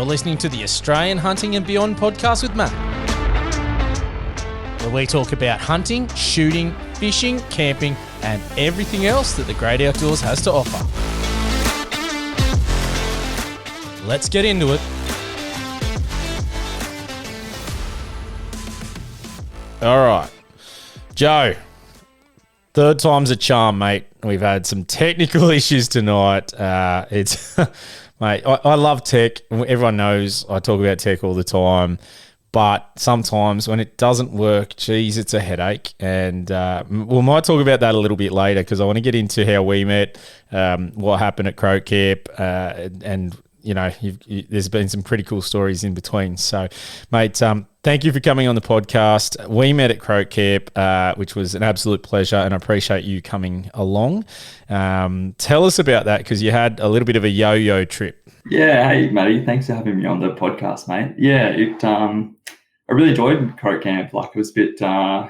You're listening to the Australian Hunting and Beyond podcast with Matt, where we talk about hunting, shooting, fishing, camping, and everything else that the great outdoors has to offer. Let's get into it. All right, Joe, third time's a charm, mate. We've had some technical issues tonight. Mate, I love tech. Everyone knows I talk about tech all the time. But sometimes when it doesn't work, geez, it's a headache. And we might talk about that a little bit later because I want to get into how we met, what happened at Croak Camp, and you know, there's been some pretty cool stories in between. So, mate, thank you for coming on the podcast. We met at Croak Camp, which was an absolute pleasure, and I appreciate you coming along. Tell us about that because you had a little bit of a yo-yo trip. Yeah, hey, Matty. Thanks for having me on the podcast, mate. Yeah, I really enjoyed Croak Camp. Like, it was a bit, a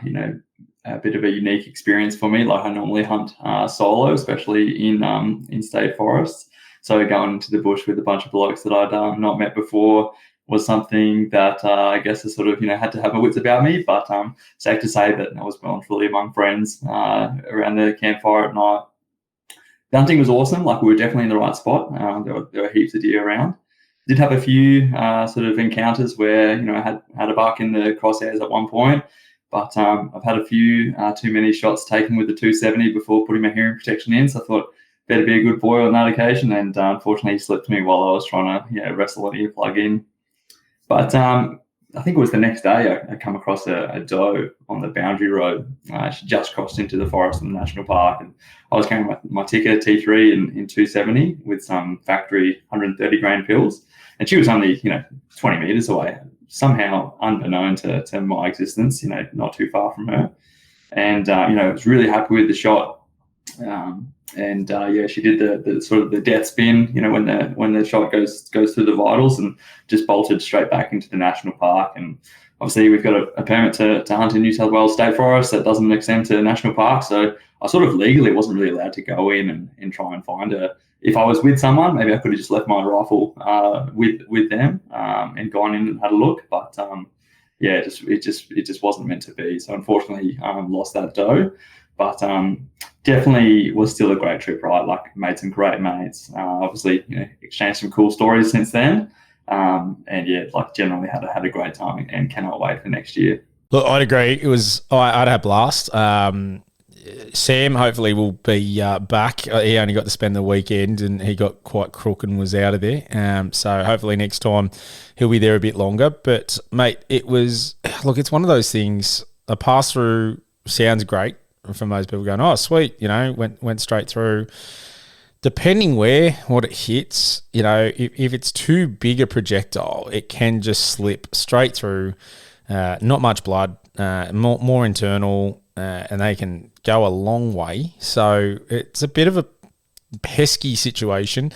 bit of a unique experience for me. Like, I normally hunt solo, especially in state forests. So going into the bush with a bunch of blokes that I'd not met before was something that I guess I sort of, had to have my wits about me. But safe to say that I was well and truly among friends around the campfire at night. The hunting was awesome. Like, we were definitely in the right spot. There were heaps of deer around. Did have a few sort of encounters where, I had a buck in the crosshairs at one point. But I've had a few too many shots taken with the 270 before putting my hearing protection in. So I thought, better be a good boy on that occasion, and unfortunately he slipped me while I was trying to wrestle an earplug in. But I think it was the next day I come across a doe on the boundary road. She just crossed into the forest in the national park, and I was carrying my ticker T3 in 270 with some factory 130 grain pills, and she was only 20 meters away, somehow unbeknown to my existence, not too far from her, and I was really happy with the shot. She did the sort of the death spin, when the shot goes through the vitals, and just bolted straight back into the national park. And obviously we've got a permit to hunt in New South Wales State Forest that doesn't extend to national park. So I sort of legally wasn't really allowed to go in and try and find her. If I was with someone, maybe I could have just left my rifle with them and gone in and had a look. But it just wasn't meant to be. So unfortunately, lost that doe. But definitely was still a great trip, right? Like, made some great mates. Obviously, exchanged some cool stories since then. Generally had a great time and cannot wait for next year. Look, I'd agree. I'd had a blast. Sam hopefully will be back. He only got to spend the weekend and he got quite crook and was out of there. So hopefully next time he'll be there a bit longer. But mate, it's one of those things. A pass through sounds great from those people going, oh, sweet, went straight through. Depending what it hits, if it's too big a projectile, it can just slip straight through. Not much blood, more internal, and they can go a long way. So it's a bit of a pesky situation.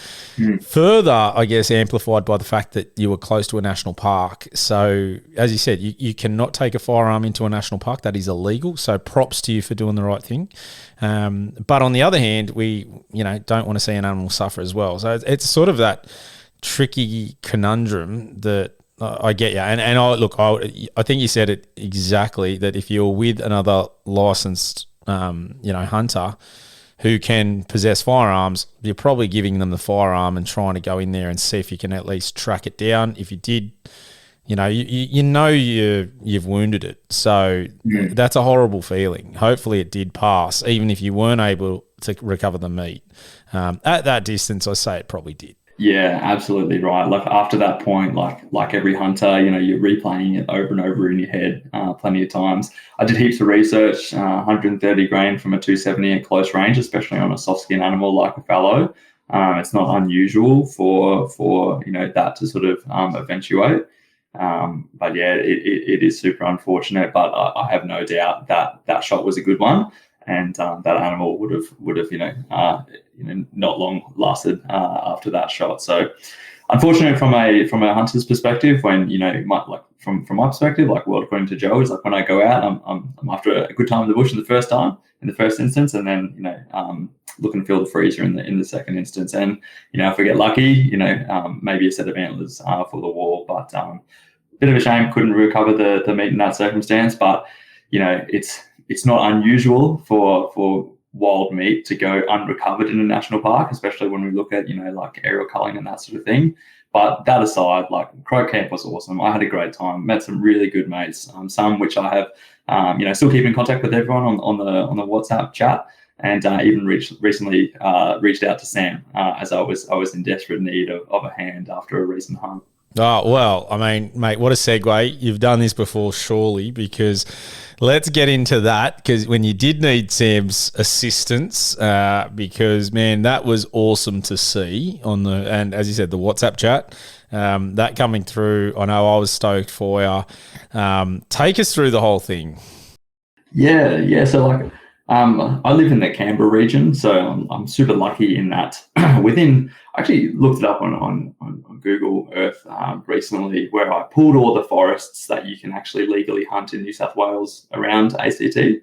Further, I guess, amplified by the fact that you were close to a national park. So as you said, you cannot take a firearm into a national park. That is illegal. So props to you for doing the right thing. But on the other hand, we don't want to see an animal suffer as well. So it's sort of that tricky conundrum that I get you. And I think you said it exactly, that if you're with another licensed hunter who can possess firearms, you're probably giving them the firearm and trying to go in there and see if you can at least track it down. If you did, you've wounded it. So that's a horrible feeling. Hopefully it did pass, even if you weren't able to recover the meat. At that distance, I say it probably did. Yeah, absolutely right. Like, after that point, like every hunter, you're replaying it over and over in your head plenty of times. I did heaps of research, 130 grain from a 270 at close range, especially on a soft skin animal like a fallow. It's not unusual for that to sort of eventuate. But yeah, it is super unfortunate. But I have no doubt that shot was a good one, and that animal would have not long lasted after that shot. So unfortunate from a hunter's perspective, when from my perspective, like World According to Joe, is like when I go out, I'm after a good time in the bush in the first instance, and then look and feel the freezer in the second instance. And if we get lucky, maybe a set of antlers for the wall, but bit of a shame couldn't recover the meat in that circumstance. But it's not unusual for wild meat to go unrecovered in a national park, especially when we look at like aerial culling and that sort of thing. But that aside, like Crow Camp was awesome. I had a great time. Met some really good mates. Some which I have, still keep in contact with everyone on the WhatsApp chat, and even recently reached out to Sam as I was in desperate need of a hand after a recent hunt. Oh, well, I mean, mate, what a segue. You've done this before, surely, because let's get into that, because when you did need Sam's assistance, because, man, that was awesome to see and as you said, the WhatsApp chat, that coming through. I know I was stoked for you. Take us through the whole thing. Yeah. So, like, I live in the Canberra region, so I'm super lucky in that I actually looked it up on Google Earth recently, where I pulled all the forests that you can actually legally hunt in New South Wales around ACT, and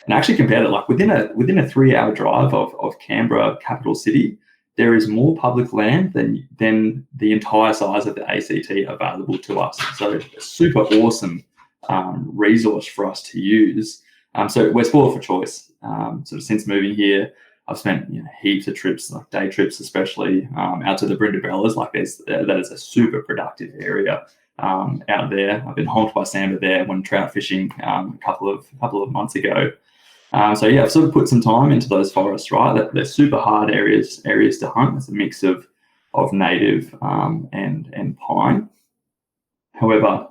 actually compared it, like within a 3-hour drive of Canberra, capital city, there is more public land than the entire size of the ACT available to us. So a super awesome resource for us to use. So we're spoiled for choice. Sort of since moving here, I've spent heaps of trips, like day trips, especially out to the Brindabellas. Like that is a super productive area out there. I've been honked by Sambar there when trout fishing a couple of months ago. So yeah, I've sort of put some time into those forests. Right, they're super hard areas to hunt. It's a mix of native and pine. However,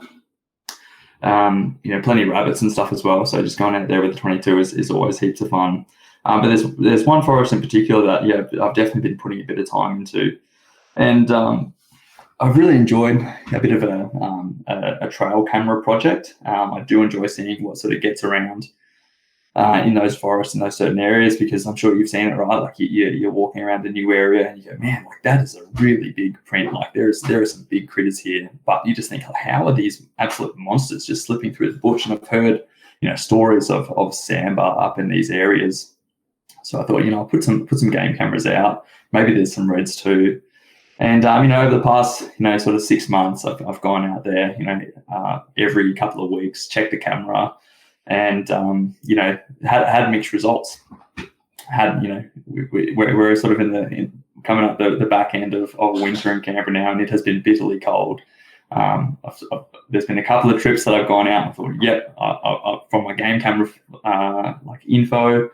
plenty of rabbits and stuff as well. So just going out there with the 22 is always heaps of fun. But there's one forest in particular that I've definitely been putting a bit of time into, and I've really enjoyed a bit of a trail camera project. I do enjoy seeing what sort of gets around in those forests in those certain areas, because I'm sure you've seen it, right? Like you're walking around a new area and you go, man, like that is a really big print. Like there are some big critters here, but you just think, how are these absolute monsters just slipping through the bush? And I've heard stories of Sambar up in these areas. So I thought, I'll put some game cameras out. Maybe there's some reds too. And over the past sort of 6 months, I've gone out there every couple of weeks, checked the camera, and had mixed results. We're sort of coming up the back end of winter in Canberra now, and it has been bitterly cold. There's been a couple of trips that I've gone out and thought, from my game camera info,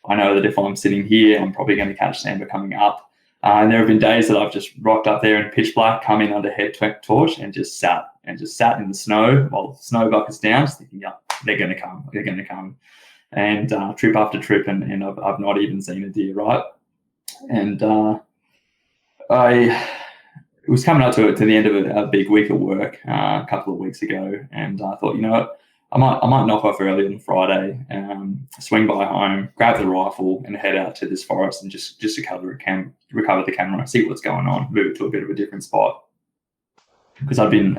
I know that if I'm sitting here, I'm probably going to catch Sambar coming up. And there have been days that I've just rocked up there in pitch black, come in under head torch, and just sat in the snow while the snow bucket's down, just thinking, they're going to come. And trip after trip, and I've not even seen a deer, right? And I was coming up to the end of a big week of work a couple of weeks ago, and I thought, what, I might knock off early on Friday, swing by home, grab the rifle, and head out to this forest and just recover the camera, see what's going on, move it to a bit of a different spot. Because I've been,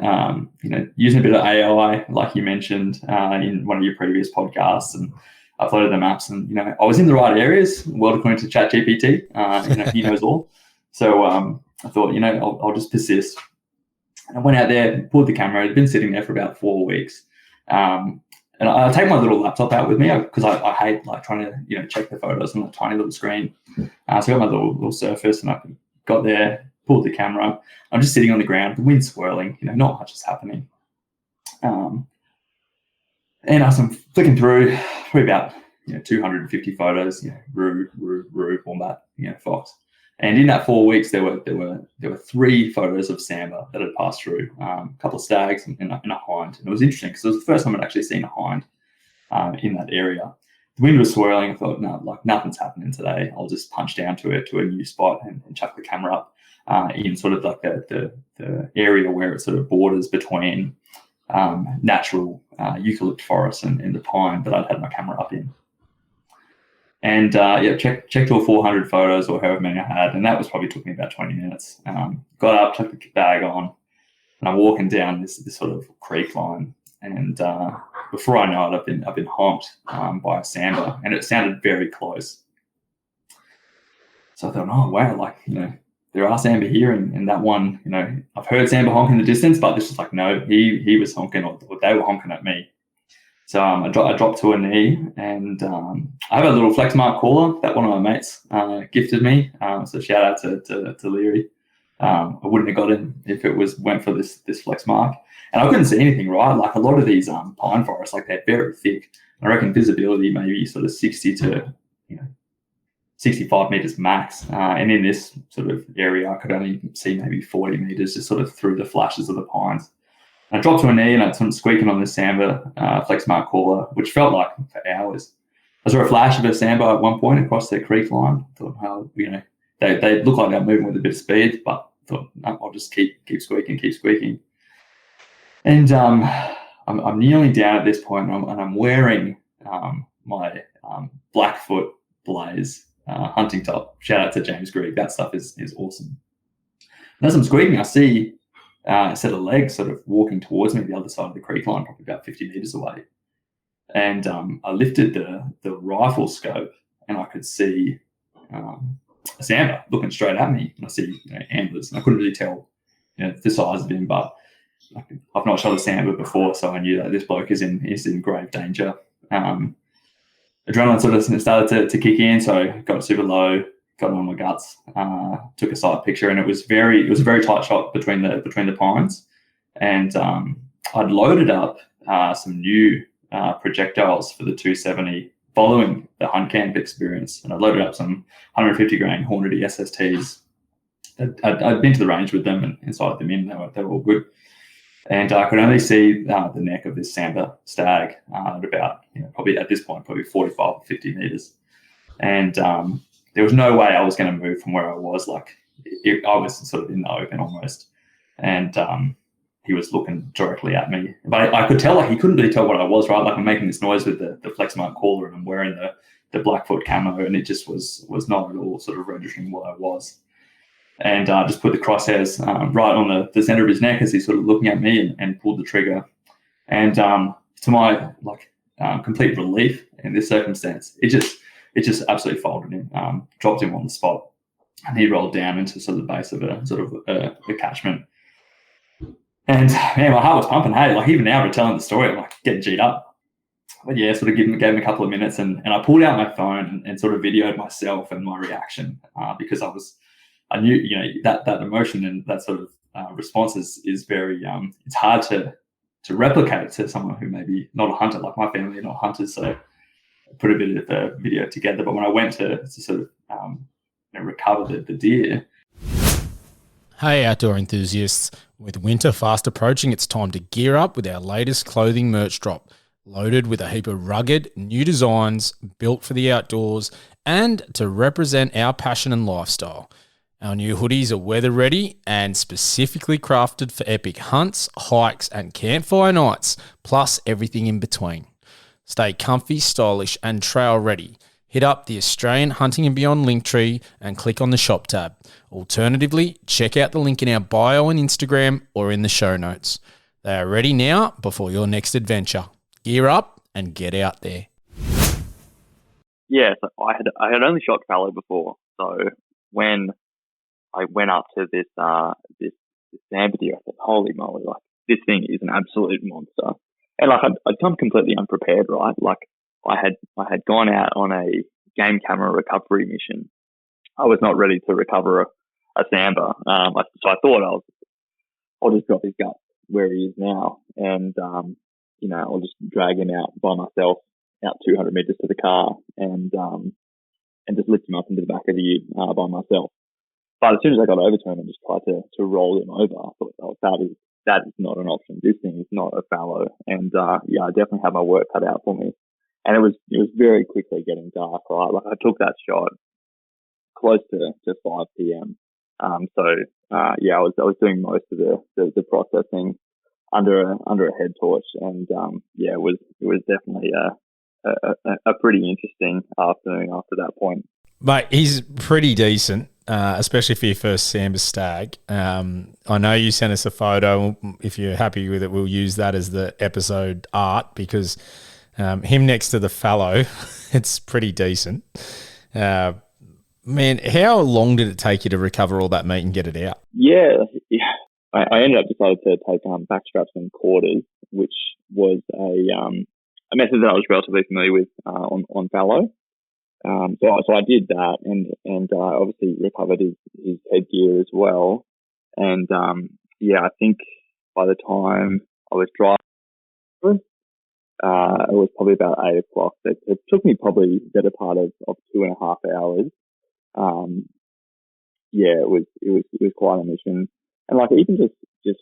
using a bit of AI, like you mentioned in one of your previous podcasts, and uploaded the maps, and I was in the right areas. World according to ChatGPT, he knows all. So I thought, I'll just persist. And I went out there, pulled the camera. It had been sitting there for about 4 weeks. And I take my little laptop out with me because I hate trying to check the photos on that tiny little screen. So I got my little Surface, and I got there, pulled the camera. I'm just sitting on the ground, the wind's swirling, not much is happening. And as I'm flicking through, probably about 250 photos, roo, wombat, fox. And in that 4 weeks, there were 3 photos of Sambar that had passed through, a couple of stags and a hind. And it was interesting because it was the first time I'd actually seen a hind in that area. The wind was swirling. I thought, no, nothing's happening today. I'll just punch down to a new spot and chuck the camera up in sort of like the area where it sort of borders between natural eucalypt forest and the pine that I'd had my camera up in. And checked all 400 photos or however many I had, and that was probably took me about 20 minutes. Got up, took the bag on, and I'm walking down this sort of creek line, and before I know it, I've been honked by a Sambar, and it sounded very close. So I thought, oh wow, like, you know, there are Sambar here, and that one, you know, I've heard Sambar honk in the distance, but this was like, no, he was honking, or they were honking at me. So I dropped to a knee, and I have a little flex mark caller that one of my mates gifted me. So shout out to Leary. I wouldn't have got him if it went for this flex mark. And I couldn't see anything, right? Like a lot of these pine forests, like they're very thick. I reckon visibility maybe sort of 60 to 65 meters max. And in this sort of area, I could only see maybe 40 meters just sort of through the flashes of the pines. I dropped to a knee and I was squeaking on the Sambar flex mark caller, which felt like for hours. I saw a flash of a Sambar at one point across the creek line. I thought, oh, you know, they look like they're moving with a bit of speed, but I thought, no, I'll just keep squeaking. And I'm kneeling down at this point, and I'm wearing my Blackfoot Blaze hunting top. Shout out to James Grigg. That stuff is awesome. And as I'm squeaking, I see a set of legs sort of walking towards me the other side of the creek line, probably about 50 meters away. And I lifted the rifle scope, and I could see a Sambar looking straight at me. And I see, you know, antlers, and I couldn't really tell, you know, the size of him, but I've not shot a Sambar before, so I knew that this bloke is in grave danger. Adrenaline sort of started to kick in, so I got super low, got on my guts, took a sight picture, and it was a very tight shot between the pines. And I'd loaded up some new projectiles for the 270 following the hunt camp experience, and I loaded up some 150 grain Hornady SSTs. I'd been to the range with them and inside them in. They were all good. And I could only see the neck of this Sambar stag at about, you know, probably at this point, probably 45 or 50 meters. And there was no way I was going to move from where I was. Like I was sort of in the open almost. And he was looking directly at me. But I could tell, like, he couldn't really tell what I was, right? Like I'm making this noise with the flex mark caller, and I'm wearing the Blackfoot camo, and it just was not at all sort of registering what I was. And just put the crosshairs right on the center of his neck as he's sort of looking at me, and pulled the trigger. And to my complete relief in this circumstance, it just absolutely folded him, dropped him on the spot, and he rolled down into sort of the base of a catchment. And man, my heart was pumping. Hey, like even now retelling the story, I'm like getting G'd up. But yeah, sort of gave him a couple of minutes, and I pulled out my phone and sort of videoed myself and my reaction because I knew, you know, that emotion and that sort of response is very, it's hard to replicate to someone who maybe not a hunter. Like my family are not hunters, so I put a bit of the video together. But when I went to sort of recover the deer. Hey, outdoor enthusiasts. With winter fast approaching, it's time to gear up with our latest clothing merch drop, loaded with a heap of rugged, new designs, built for the outdoors, and to represent our passion and lifestyle. Our new hoodies are weather ready and specifically crafted for epic hunts, hikes, and campfire nights, plus everything in between. Stay comfy, stylish, and trail ready. Hit up the Australian Hunting and Beyond Linktree and click on the shop tab. Alternatively, check out the link in our bio on Instagram or in the show notes. They are ready now before your next adventure. Gear up and get out there. Yeah, so I had only shot fallow before, so when I went up to this Sambar deer, I thought, holy moly, like this thing is an absolute monster. And like I'd come completely unprepared, right? Like I had gone out on a game camera recovery mission. I was not ready to recover a Sambar. So I thought I'll just drop his gut where he is now, and I'll just drag him out by myself out 200 meters to the car, and just lift him up into the back of the ute by myself. But as soon as I got over to him and just tried to roll him over, I thought, oh, that is not an option. This thing is not a fallow. And I definitely had my work cut out for me. And it was very quickly getting dark, right? Like I took that shot close to 5 p.m. I was doing most of the processing under a head torch, and it was definitely a pretty interesting afternoon after that point. Mate, he's pretty decent. especially for your first Sambar stag. I know you sent us a photo. If you're happy with it, we'll use that as the episode art because him next to the fallow, it's pretty decent. Man, how long did it take you to recover all that meat and get it out? Yeah. I ended up decided to take backstraps and quarters, which was a method that I was relatively familiar with on fallow. So I did that and obviously recovered his headgear as well. And I think by the time I was driving, it was probably about 8 o'clock. It took me probably the better part of 2.5 hours. It was quite a mission. And like even just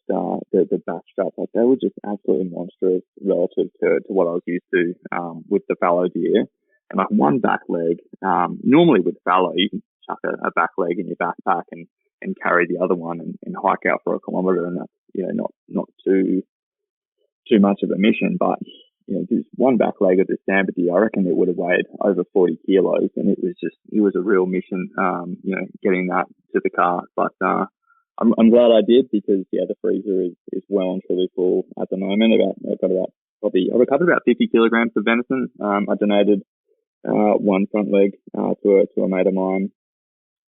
the back straps, like they were just absolutely monstrous relative to what I was used to with the fallow deer. And like one back leg, normally with fallow, you can chuck a back leg in your backpack and carry the other one and hike out for a kilometre, and that's not too much of a mission. But this one back leg of the Sambar deer, I reckon it would have weighed over 40 kilos, and it was a real mission, getting that to the car. But I'm glad I did because the freezer is well and truly full at the moment. I recovered about 50 kilograms of venison. I donated one front leg to a mate of mine,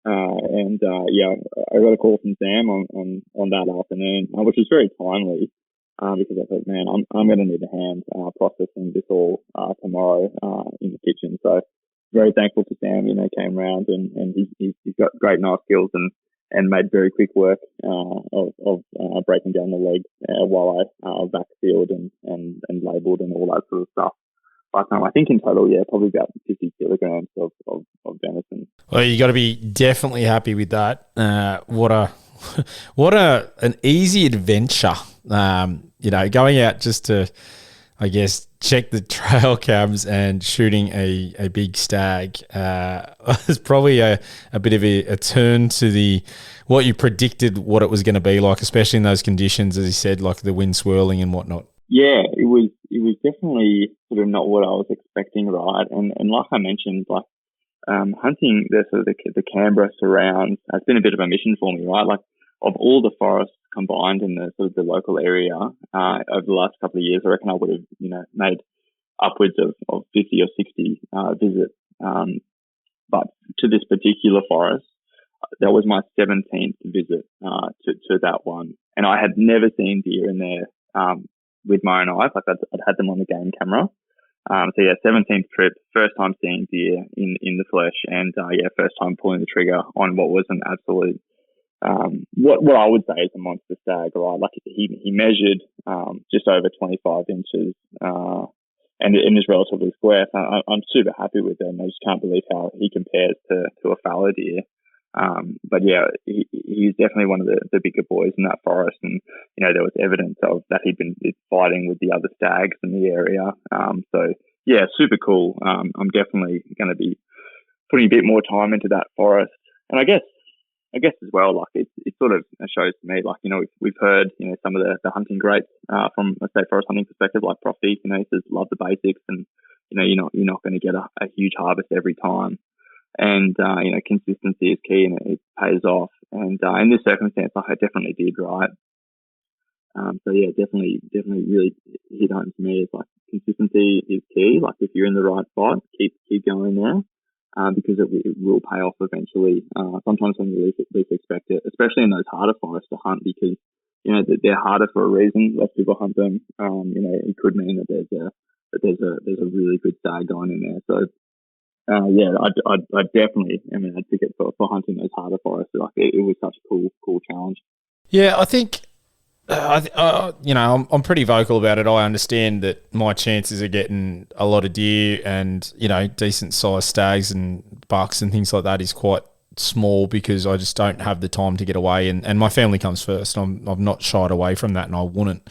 I got a call from Sam on that afternoon, which was very timely because I thought, man, I'm going to need a hand processing this all tomorrow in the kitchen. So very thankful to Sam. Came around and he's got great knife skills and made very quick work of breaking down the legs while I backsealed and labelled and all that sort of stuff. But I think in total, probably about 50 kilograms of venison. Well, you got to be definitely happy with that. What an easy adventure. Going out just to, I guess, check the trail cams and shooting a big stag was probably a bit of a turn to what you predicted what it was going to be like, especially in those conditions, as you said, like the wind swirling and whatnot. Yeah, it was definitely sort of not what I was expecting, right? And like I mentioned, like hunting the Canberra surrounds has been a bit of a mission for me, right? Like of all the forests combined in the sort of the local area over the last couple of years, I reckon I would have made upwards of 50 or 60 visits. But to this particular forest, that was my 17th visit to that one, and I had never seen deer in there with my own eyes. Like I'd had them on the game camera. 17th trip, first time seeing deer in the flesh, and first time pulling the trigger on what was an absolute what I would say is a monster stag, right? Like he measured just over 25 inches and is relatively square. So I'm super happy with him. I just can't believe how he compares to a fallow deer. But he's definitely one of the bigger boys in that forest, and there was evidence of that he'd been fighting with the other stags in the area. Super cool. I'm definitely going to be putting a bit more time into that forest, and I guess as well, like it sort of shows to me, like we've heard some of the hunting greats from a state forest hunting perspective, like Prof. Deek, he says love the basics, and you're not going to get a huge harvest every time. And, consistency is key and it pays off. And in this circumstance, I definitely did, right? Definitely really hit home to me. It's like consistency is key. Like if you're in the right spot, keep going there because it will pay off eventually. Sometimes when you least expect it, especially in those harder forests to hunt because, they're harder for a reason. Less people hunt them. It could mean that there's a really good stag going in there. So, I definitely am an advocate for hunting those harder forests. Like it was such a cool challenge. Yeah, I think, I'm pretty vocal about it. I understand that my chances of getting a lot of deer and, decent sized stags and bucks and things like that is quite small because I just don't have the time to get away and my family comes first. I've not shied away from that and I wouldn't.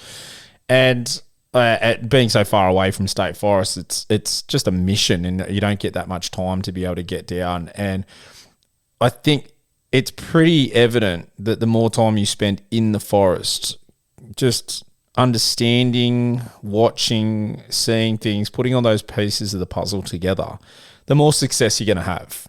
And at being so far away from state forests, it's just a mission and you don't get that much time to be able to get down. And I think it's pretty evident that the more time you spend in the forest, just understanding, watching, seeing things, putting all those pieces of the puzzle together, the more success you're going to have.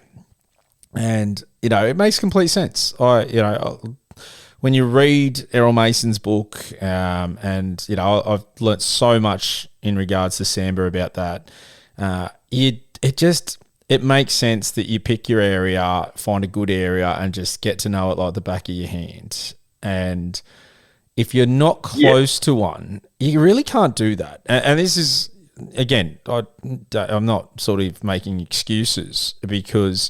And, it makes complete sense. When you read Errol Mason's book, and, I've learnt so much in regards to Sambar about that. It makes sense that you pick your area, find a good area, and just get to know it like the back of your hand. And if you're not close to one, you really can't do that. And this is, again, I'm not sort of making excuses, because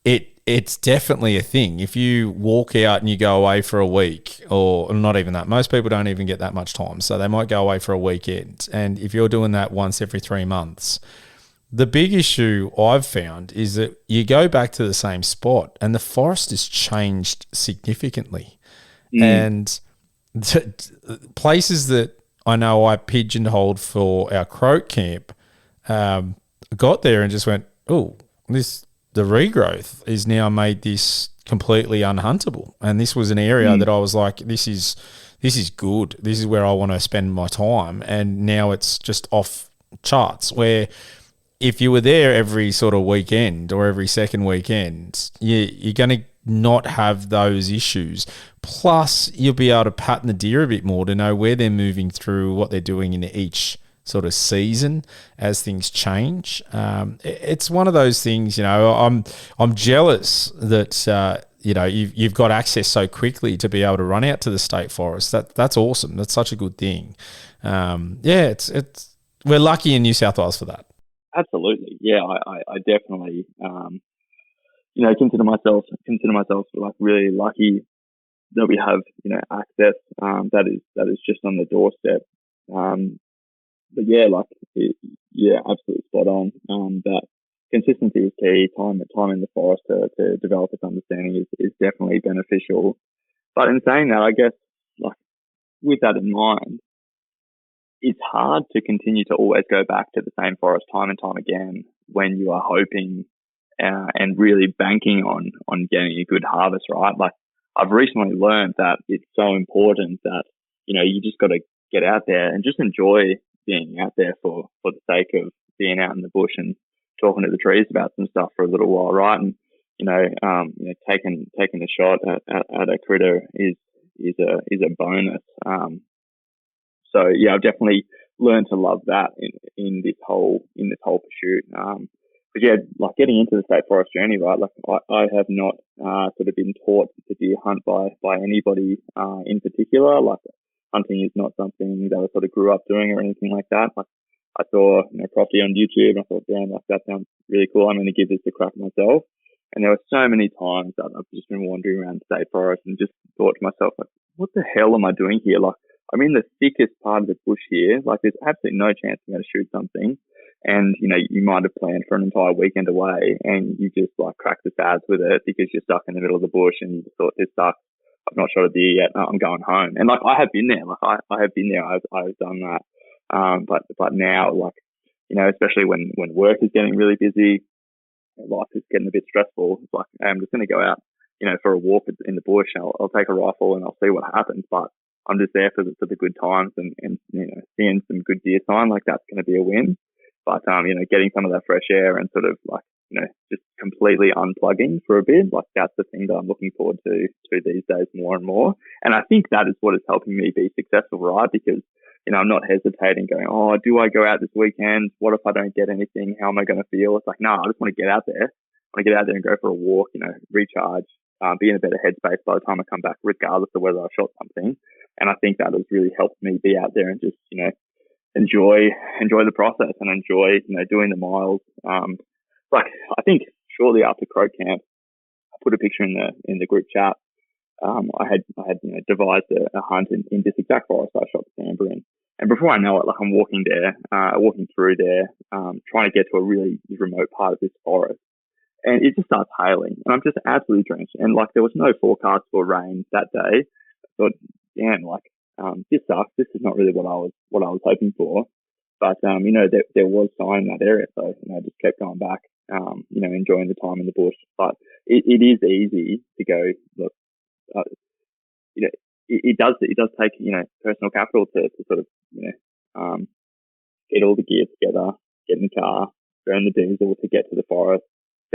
it's definitely a thing. If you walk out and you go away for a week, or not even that, most people don't even get that much time. So they might go away for a weekend. And if you're doing that once every 3 months, the big issue I've found is that you go back to the same spot and the forest has changed significantly. And places that I know I pigeonholed for our croak camp, got there and just went, oh, the regrowth is now made this completely unhuntable. And this was an area that I was like, this is good. This is where I want to spend my time. And now it's just off charts, where if you were there every sort of weekend or every second weekend, you're going to not have those issues. Plus, you'll be able to pattern the deer a bit more to know where they're moving through, what they're doing in each sort of season as things change. It's one of those things, I'm jealous that, you've got access so quickly to be able to run out to the state forest. That's awesome. That's such a good thing. We're lucky in New South Wales for that. Absolutely. Yeah, I definitely, consider myself like really lucky that we have, access, that is just on the doorstep. But yeah, absolutely spot on. That consistency is key. Time in the forest to develop its understanding is definitely beneficial. But in saying that, I guess, like, with that in mind, it's hard to continue to always go back to the same forest time and time again when you are hoping and really banking on getting a good harvest, right? Like, I've recently learned that it's so important that, you just got to get out there and just enjoy being out there for the sake of being out in the bush and talking to the trees about some stuff for a little while, right? And, taking a shot at a critter is a bonus. So yeah, I've definitely learned to love that in this whole pursuit. But yeah, like getting into the state forest journey, right? Like I have not sort of been taught to deer hunt by anybody in particular. Like, hunting is not something that I sort of grew up doing or anything like that. Like, I saw property on YouTube and I thought, damn, like that sounds really cool. I'm going to give this a crack myself. And there were so many times that I've just been wandering around the state forest and just thought to myself, like, what the hell am I doing here? Like, I'm in the thickest part of the bush here. Like, there's absolutely no chance I'm going to shoot something. And, you might have planned for an entire weekend away and you just like crack the sads with it because you're stuck in the middle of the bush and you just thought, this sucks. I've not shot a deer yet. I'm going home. And like, I have been there. Like, I have been there. I've done that. But now, like, especially when work is getting really busy, life is getting a bit stressful. It's like, I'm just going to go out, for a walk in the bush. I'll take a rifle and I'll see what happens. But I'm just there for the good times and seeing some good deer sign. Like, that's going to be a win. But, getting some of that fresh air and sort of like, just completely unplugging for a bit, like, that's the thing that I'm looking forward to these days more and more. And I think that is what is helping me be successful, right? Because, I'm not hesitating going, oh, do I go out this weekend? What if I don't get anything? How am I going to feel? It's like, no, I just want to get out there. I want to get out there and go for a walk, recharge, be in a better headspace by the time I come back, regardless of whether I shot something. And I think that has really helped me be out there and just, enjoy the process and enjoy, doing the miles. Like, I think shortly after Crow Camp, I put a picture in the group chat. I had devised a hunt in this exact forest I shot the Sambar in. And before I know it, like, I'm walking through there, trying to get to a really remote part of this forest. And it just starts hailing. And I'm just absolutely drenched. And like, there was no forecast for rain that day. I thought, damn, like, this sucks. This is not really what I was hoping for. But, there was sign in that area. So, I just kept going back, enjoying the time in the bush. But it is easy to go, look, it does take, personal capital to sort of, get all the gear together, get in the car, burn the diesel to get to the forest,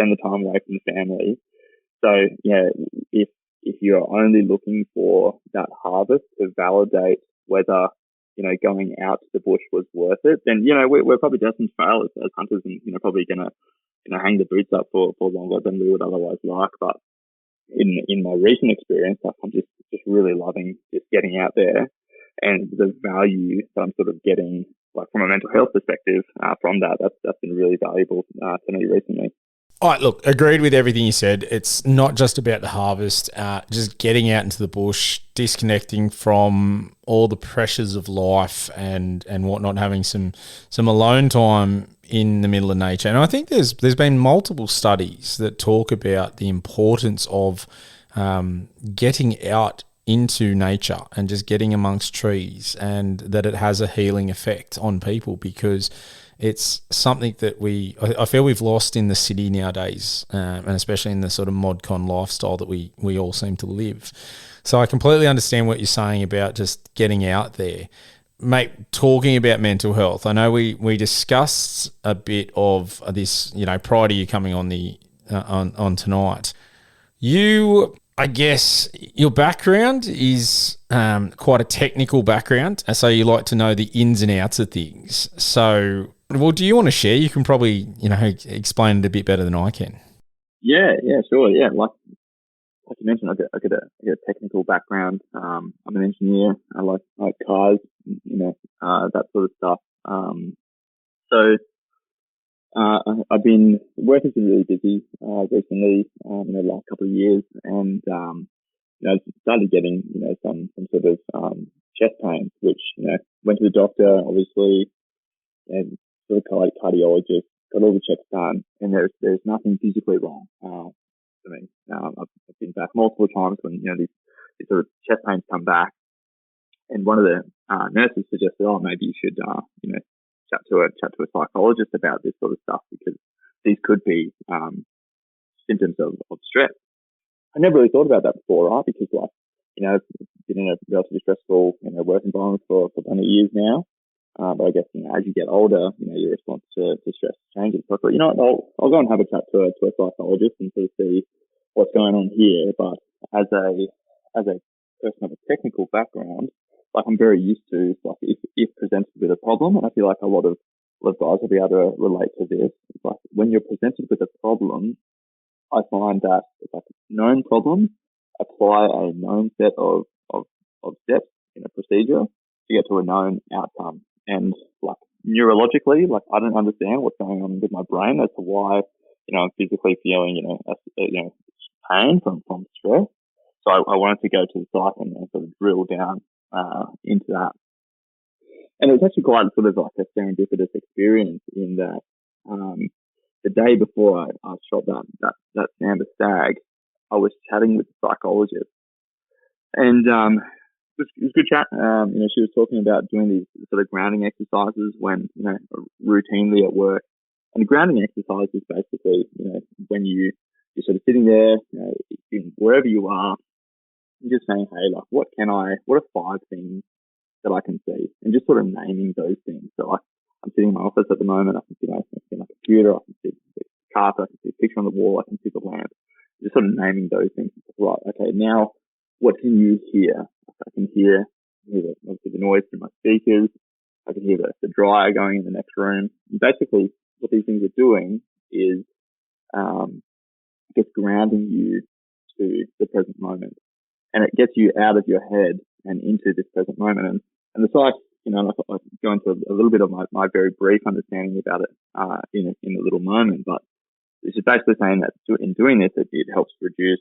spend the time away from the family. So yeah, if you're only looking for that harvest to validate whether, going out to the bush was worth it, then, we're probably destined to fail as hunters, and, probably going to, hang the boots up for longer than we would otherwise like. But in my recent experience, like, I'm just really loving just getting out there, and the value that I'm sort of getting, like, from a mental health perspective, from that's been really valuable to me recently. All right, look, agreed with everything you said. It's not just about the harvest, just getting out into the bush, disconnecting from all the pressures of life and whatnot, having some alone time in the middle of nature. And I think there's been multiple studies that talk about the importance of getting out into nature and just getting amongst trees, and that it has a healing effect on people, because it's something that I feel we've lost in the city nowadays, and especially in the sort of modcon lifestyle that we all seem to live. So I completely understand what you're saying about just getting out there. Mate, talking about mental health, I know we discussed a bit of this, prior to you coming on on tonight. I guess your background is quite a technical background, so you like to know the ins and outs of things. So, well, do you want to share? You can probably, explain it a bit better than I can. Yeah, sure. Yeah, like you mentioned, I got a technical background. I'm an engineer. I like cars, that sort of stuff. So I've been working really busy recently, in the last couple of years, and started getting some sort of chest pains, which went to the doctor, obviously, and sort of cardiologist, got all the checks done, and there's nothing physically wrong for me. I've been back multiple times when these sort of chest pains come back, and one of the nurses suggested, maybe you should chat to a psychologist about this sort of stuff, because these could be symptoms of stress. I never really thought about that before, right? Because I've been in a relatively stressful work environment for plenty of years now. But I guess as you get older, your response to stress changes. So I thought, I'll go and have a chat to a psychologist and sort of see what's going on here. But as a person of a technical background, like, I'm very used to, like, if presented with a problem, and I feel like a lot of guys will be able to relate to this. It's like, when you're presented with a problem, I find that it's like known problems, apply a known set of steps in a procedure to get to a known outcome. And, like, neurologically, like, I don't understand what's going on with my brain as to why, I'm physically feeling, pain from stress. So I wanted to go to the psych and sort of drill down into that. And it was actually quite sort of like a serendipitous experience in that the day before I shot that Sambar stag, I was chatting with the psychologist, and it was a good chat. She was talking about doing these sort of grounding exercises when routinely at work, and the grounding exercise is basically when you're sort of sitting there, wherever you are, and just saying, hey, like, what are 5 things that I can see, and just sort of naming those things. So I'm sitting in my office at the moment. I can see my computer. I can see the carpet. I can see a picture on the wall. I can see the lamp. Just sort of naming those things. Right. Okay. Now, what can you hear? I can hear obviously the noise from my speakers. I can hear the dryer going in the next room. And basically, what these things are doing is, just grounding you to the present moment, and it gets you out of your head and into this present moment. And the psych, I go into a little bit of my very brief understanding about it in a little moment, but it's just basically saying that in doing this, it helps reduce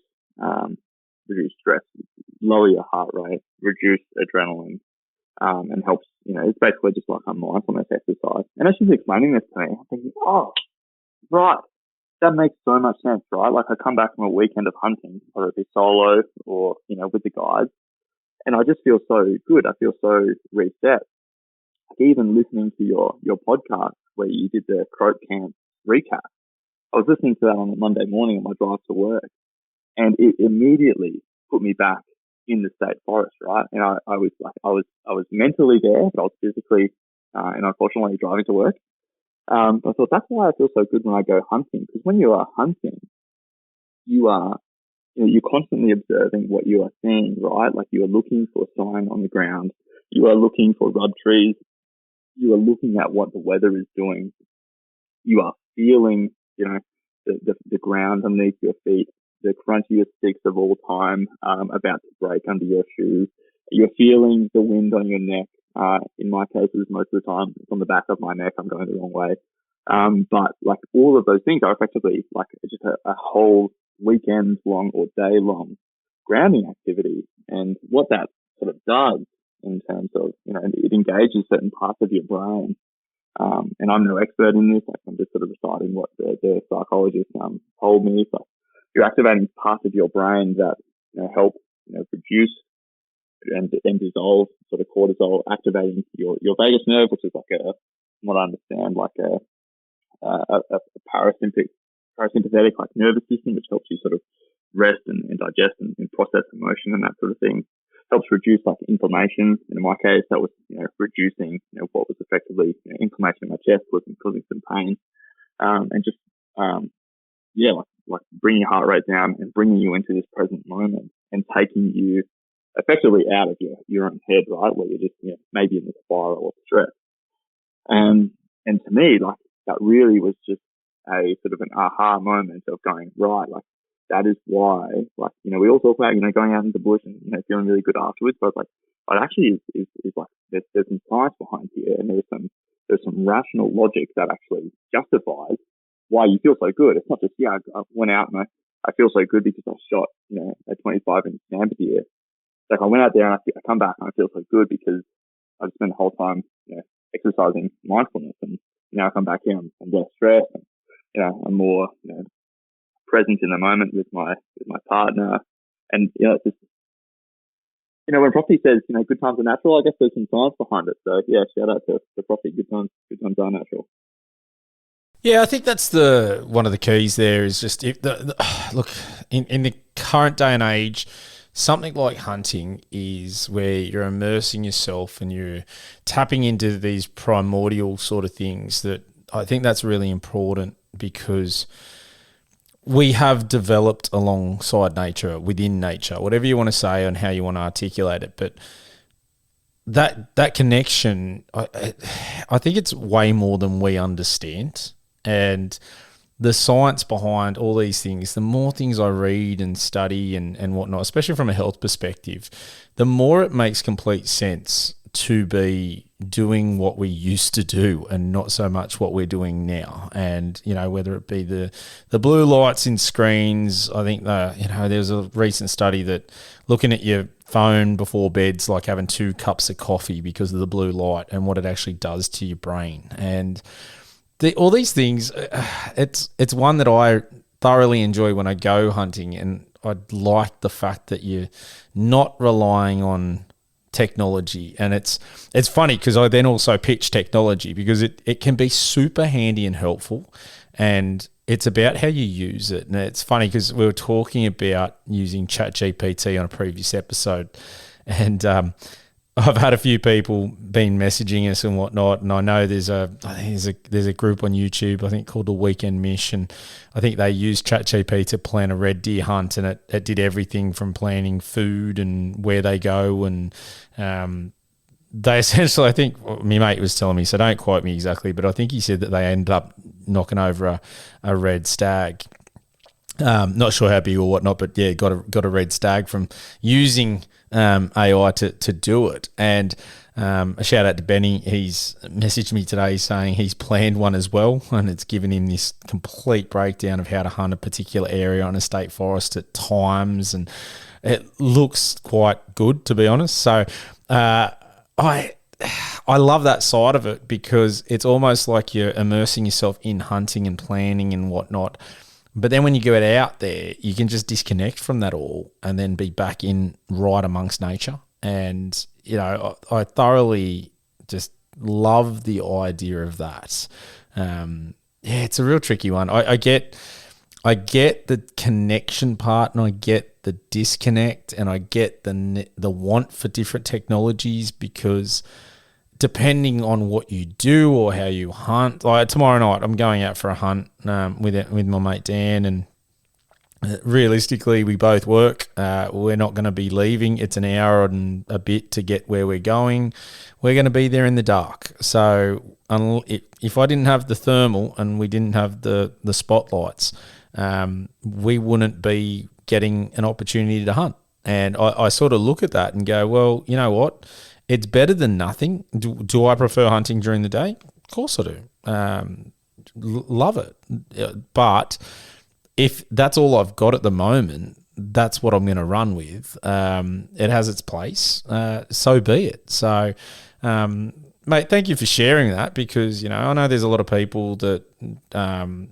stress, lower your heart rate, reduce adrenaline, and helps, it's basically just like a mindfulness exercise. And as she's explaining this to me, I'm thinking, oh, right, that makes so much sense, right? Like, I come back from a weekend of hunting, whether it be solo or, with the guides, and I just feel so good. I feel so reset. Even listening to your podcast where you did the Croak Camp recap, I was listening to that on a Monday morning on my drive to work, and it immediately put me back in the state forest, right? And I was mentally there, but I was physically, and unfortunately driving to work. I thought that's why I feel so good when I go hunting, because when you are hunting, you are you're constantly observing what you are seeing, right? Like you are looking for a sign on the ground, you are looking for rub trees, you are looking at what the weather is doing, you are feeling, the ground underneath your feet, the crunchiest sticks of all time, about to break under your shoes. You're feeling the wind on your neck. In my cases, most of the time, it's on the back of my neck. I'm going the wrong way. But like all of those things are effectively like just a whole weekend long or day long grounding activity. And what that sort of does in terms of, it engages certain parts of your brain. And I'm no expert in this. Like I'm just sort of reciting what the psychologist told me. So you're activating parts of your brain that help produce and dissolve sort of cortisol, activating your vagus nerve, which is like from what I understand, like a parasympathetic like nervous system, which helps you sort of rest and digest and process emotion and that sort of thing. Helps reduce like inflammation. In my case, that was reducing what was effectively inflammation in my chest, was causing some pain, and just like bringing your heart rate down and bringing you into this present moment and taking you effectively out of your own head, right, where you're just maybe in the spiral of stress. And to me, like that really was just a sort of an aha moment of going, right, like that is why, like, we all talk about, going out in the bush and, feeling really good afterwards, but like, it actually is like, there's some science behind here, and there's some rational logic that actually justifies why you feel so good. It's not just, I went out and I feel so good because I shot, a 25-inch Sambar deer. Like I went out there and I come back and I feel so good because I spent the whole time, exercising mindfulness, and, I come back here, I'm less stressed, and, I'm more, present in the moment with my partner. And it's just, when Profi says good times are natural, I guess there's some science behind it. So yeah, shout out to Profi. Good times are natural. Yeah, I think that's one of the keys there is just look in the current day and age, something like hunting is where you're immersing yourself and you're tapping into these primordial sort of things. That I think that's really important, because we have developed alongside nature, within nature, whatever you want to say and how you want to articulate it. But that connection, I think it's way more than we understand. And the science behind all these things, the more things I read and study and whatnot, especially from a health perspective, the more it makes complete sense to be doing what we used to do and not so much what we're doing now. And, whether it be the blue lights in screens, I think there's a recent study that looking at your phone before bed's like having 2 cups of coffee because of the blue light and what it actually does to your brain. And all these things, it's one that I thoroughly enjoy when I go hunting, and I like the fact that you're not relying on technology. And it's funny because I then also pitch technology because it can be super handy and helpful, and it's about how you use it. And it's funny because we were talking about using ChatGPT on a previous episode, and I've had a few people been messaging us and whatnot, and I know there's a group on YouTube, I think, called The Weekend Mish, and I think they used ChatGPT to plan a red deer hunt, and it did everything from planning food and where they go, and they essentially, I think, my mate was telling me, so don't quote me exactly, but I think he said that they ended up knocking over a red stag. Not sure how big or whatnot, but yeah, got a red stag from using AI to do it. And a shout out to Benny. He's messaged me today saying he's planned one as well, and it's given him this complete breakdown of how to hunt a particular area on a state forest at times, and it looks quite good, to be honest. So I love that side of it, because it's almost like you're immersing yourself in hunting and planning and whatnot. But then when you get out there, you can just disconnect from that all and then be back in right amongst nature. And, I thoroughly just love the idea of that. It's a real tricky one. I get the connection part, and I get the disconnect, and I get the want for different technologies, because depending on what you do or how you hunt, like tomorrow night, I'm going out for a hunt with my mate Dan, and realistically, we both work. We're not going to be leaving. It's an hour and a bit to get where we're going. We're going to be there in the dark. So if I didn't have the thermal and we didn't have the spotlights, we wouldn't be getting an opportunity to hunt. And I sort of look at that and go, well, you know what? It's better than nothing. Do I prefer hunting during the day? Of course I do. Love it. But if that's all I've got at the moment, that's what I'm going to run with. It has its place. So be it. So, mate, thank you for sharing that, because, I know there's a lot of people that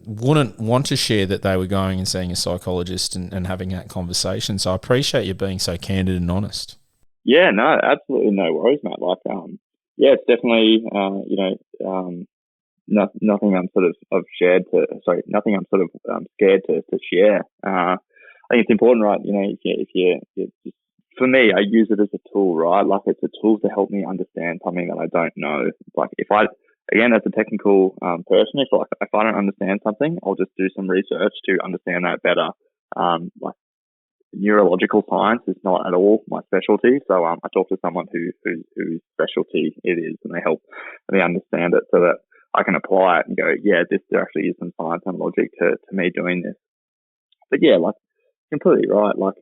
wouldn't want to share that they were going and seeing a psychologist and having that conversation. So I appreciate you being so candid and honest. Yeah, no, absolutely no worries, mate. Like, yeah, it's definitely, nothing I'm sort of nothing I'm sort of scared to share. I think it's important, right? If you for me, I use it as a tool, right? Like, it's a tool to help me understand something that I don't know. It's like, if I, again, as a technical person, if I don't understand something, I'll just do some research to understand that better. Like, neurological science is not at all my specialty, so I talk to someone whose specialty it is, and they help me understand it so that I can apply it and go, yeah, there actually is some science and logic to me doing this. But yeah, like, completely right. Like,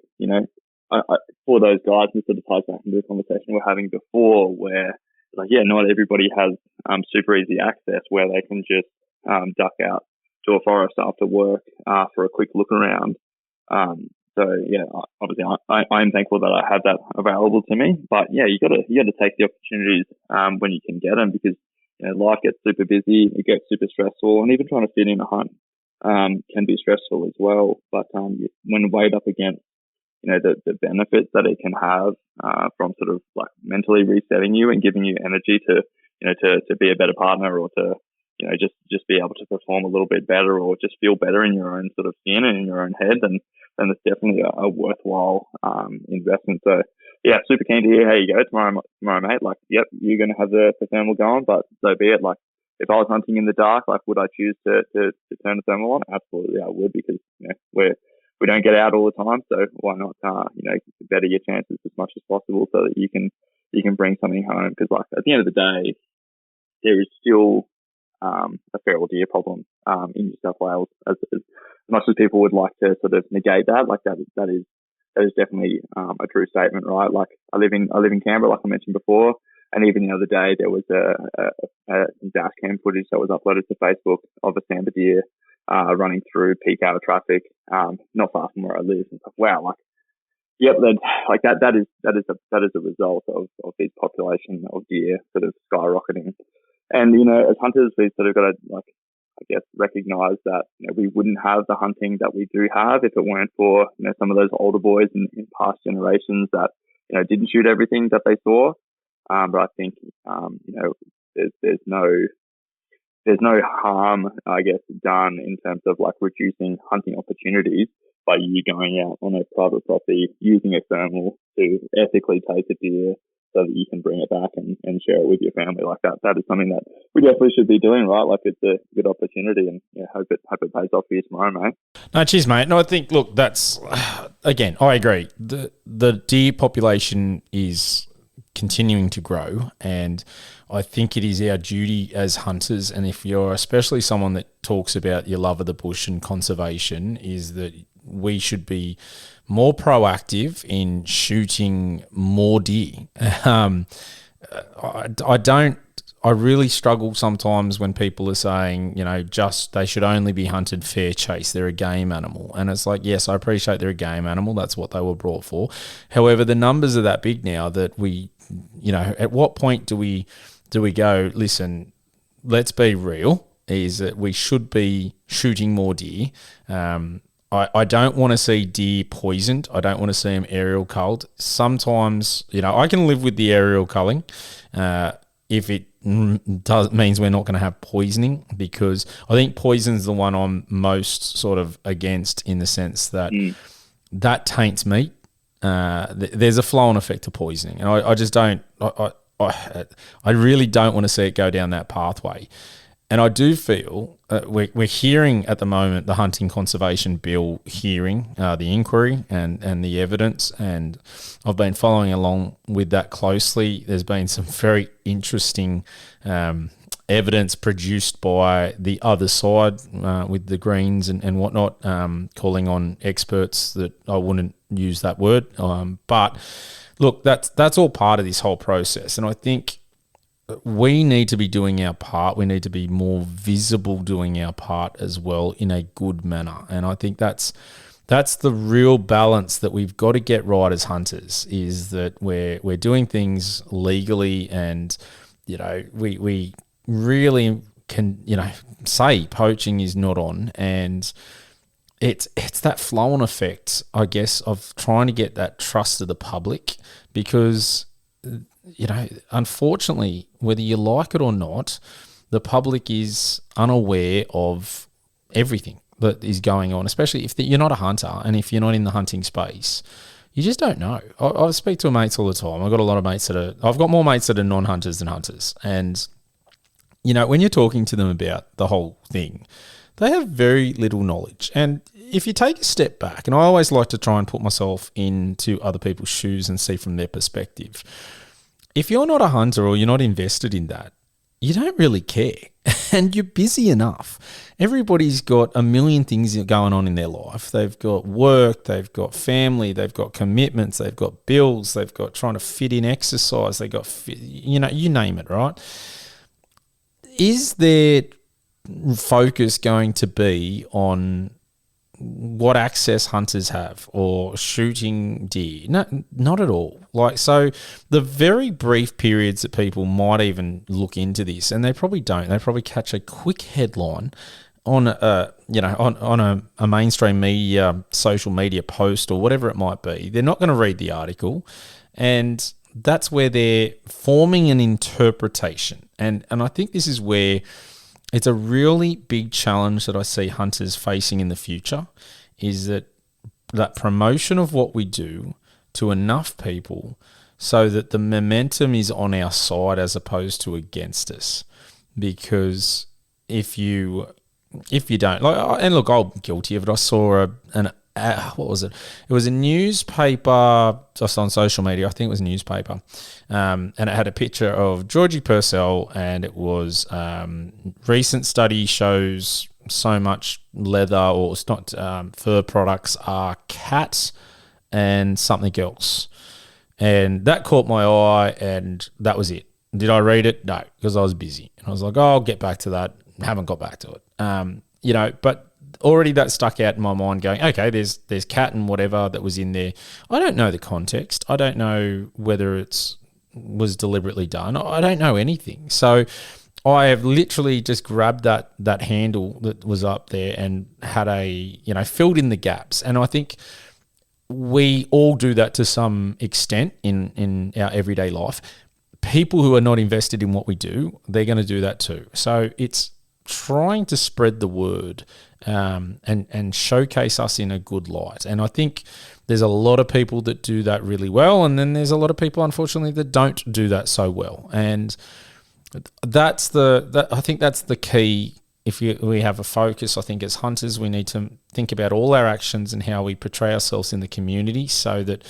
I, for those guys, this sort of ties back into the conversation we're having before, where, like, yeah, not everybody has super easy access where they can just duck out to a forest after work for a quick look around. So yeah, obviously I am thankful that I have that available to me. But yeah, you got to take the opportunities when you can get them, because life gets super busy, it gets super stressful, and even trying to fit in a hunt can be stressful as well. But when weighed up against the benefits that it can have from sort of like mentally resetting you and giving you energy to to be a better partner, or to just be able to perform a little bit better, or just feel better in your own sort of skin and in your own head, then it's definitely a worthwhile investment. So yeah, super keen to hear how you go tomorrow, mate. Like, yep, you're going to have the thermal going, but so be it. Like, if I was hunting in the dark, like, would I choose to turn the thermal on? Absolutely, I would, because we don't get out all the time, so why not better your chances as much as possible so that you can bring something home. Because, like, at the end of the day, there is still a feral deer problem in New South Wales. As much as people would like to sort of negate that, like, that is definitely a true statement, right? Like, I live in Canberra, like I mentioned before, and even the other day there was some dash cam footage that was uploaded to Facebook of a Sambar deer running through peak hour traffic, not far from where I live. And like, wow, like, yep, like that is a result of these population of deer sort of skyrocketing. And as hunters, we've sort of got to, like, I guess, recognize that we wouldn't have the hunting that we do have if it weren't for some of those older boys in past generations that didn't shoot everything that they saw. But I think there's no harm, I guess, done in terms of, like, reducing hunting opportunities by you going out on a private property using a thermal to ethically take a deer so that you can bring it back and share it with your family. Like, that is something that we definitely should be doing, right? Like, it's a good opportunity, and hope it pays off for you tomorrow, mate. No, cheers, mate. No, I think, look, that's, again, I agree. The deer population is continuing to grow, and I think it is our duty as hunters, and if you're especially someone that talks about your love of the bush and conservation, is that we should be more proactive in shooting more deer. I really struggle sometimes when people are saying, just they should only be hunted fair chase. They're a game animal. And it's like, yes, I appreciate they're a game animal. That's what they were brought for. However, the numbers are that big now that we, at what point do we go, listen, let's be real, is that we should be shooting more deer. I don't want to see deer poisoned. I don't want to see them aerial culled. Sometimes, I can live with the aerial culling if it means we're not going to have poisoning, because I think poison's the one I'm most sort of against, in the sense that that taints meat. There's a flow-on effect to poisoning, and I just don't. I really don't want to see it go down that pathway. And I do feel we're hearing at the moment the Hunting Conservation Bill hearing, the inquiry and the evidence, and I've been following along with that closely. There's been some very interesting evidence produced by the other side with the Greens and whatnot, calling on experts that I wouldn't use that word. But look, that's all part of this whole process. And I think we need to be doing our part. We need to be more visible doing our part as well in a good manner. And I think that's the real balance that we've got to get right as hunters, is that we're doing things legally, and we really can say poaching is not on, and it's that flow-on effect, I guess, of trying to get that trust of the public, because unfortunately, whether you like it or not, the public is unaware of everything that is going on, especially if you're not a hunter and if you're not in the hunting space. You just don't know. I speak to mates all the time. I've got a lot of mates I've got more mates that are non-hunters than hunters. And, when you're talking to them about the whole thing, they have very little knowledge. And if you take a step back, and I always like to try and put myself into other people's shoes and see from their perspective, if you're not a hunter or you're not invested in that, you don't really care. And you're busy enough. Everybody's got a million things going on in their life. They've got work, they've got family, they've got commitments, they've got bills, they've got trying to fit in exercise, they've got, you name it, right? Is their focus going to be on what access hunters have or shooting deer? No, not at all. So the very brief periods that people might even look into this, and they probably don't, they probably catch a quick headline on a mainstream media, social media post or whatever it might be. They're not going to read the article, and that's where they're forming an interpretation. And I think this is where it's a really big challenge that I see hunters facing in the future, is that promotion of what we do to enough people so that the momentum is on our side as opposed to against us. Because if you don't, and look, I'm guilty of it. I saw what was it? It was a newspaper just on social media. I think it was a newspaper. And it had a picture of Georgie Purcell, and it was recent study shows so much leather, or it's not fur products, are cat and something else. And that caught my eye, and that was it. Did I read it? No, because I was busy. And I was like, I'll get back to that. Haven't got back to it. But already that stuck out in my mind going, okay, there's cat and whatever that was in there. I don't know the context. I don't know whether it was deliberately done. I don't know anything. So I have literally just grabbed that handle that was up there and had filled in the gaps. And I think we all do that to some extent in our everyday life. People who are not invested in what we do, they're going to do that too. So it's trying to spread the word and showcase us in a good light. And I think there's a lot of people that do that really well, and then there's a lot of people, unfortunately, that don't do that so well. And I think that's the key. If we have a focus, I think as hunters, we need to think about all our actions and how we portray ourselves in the community, so that,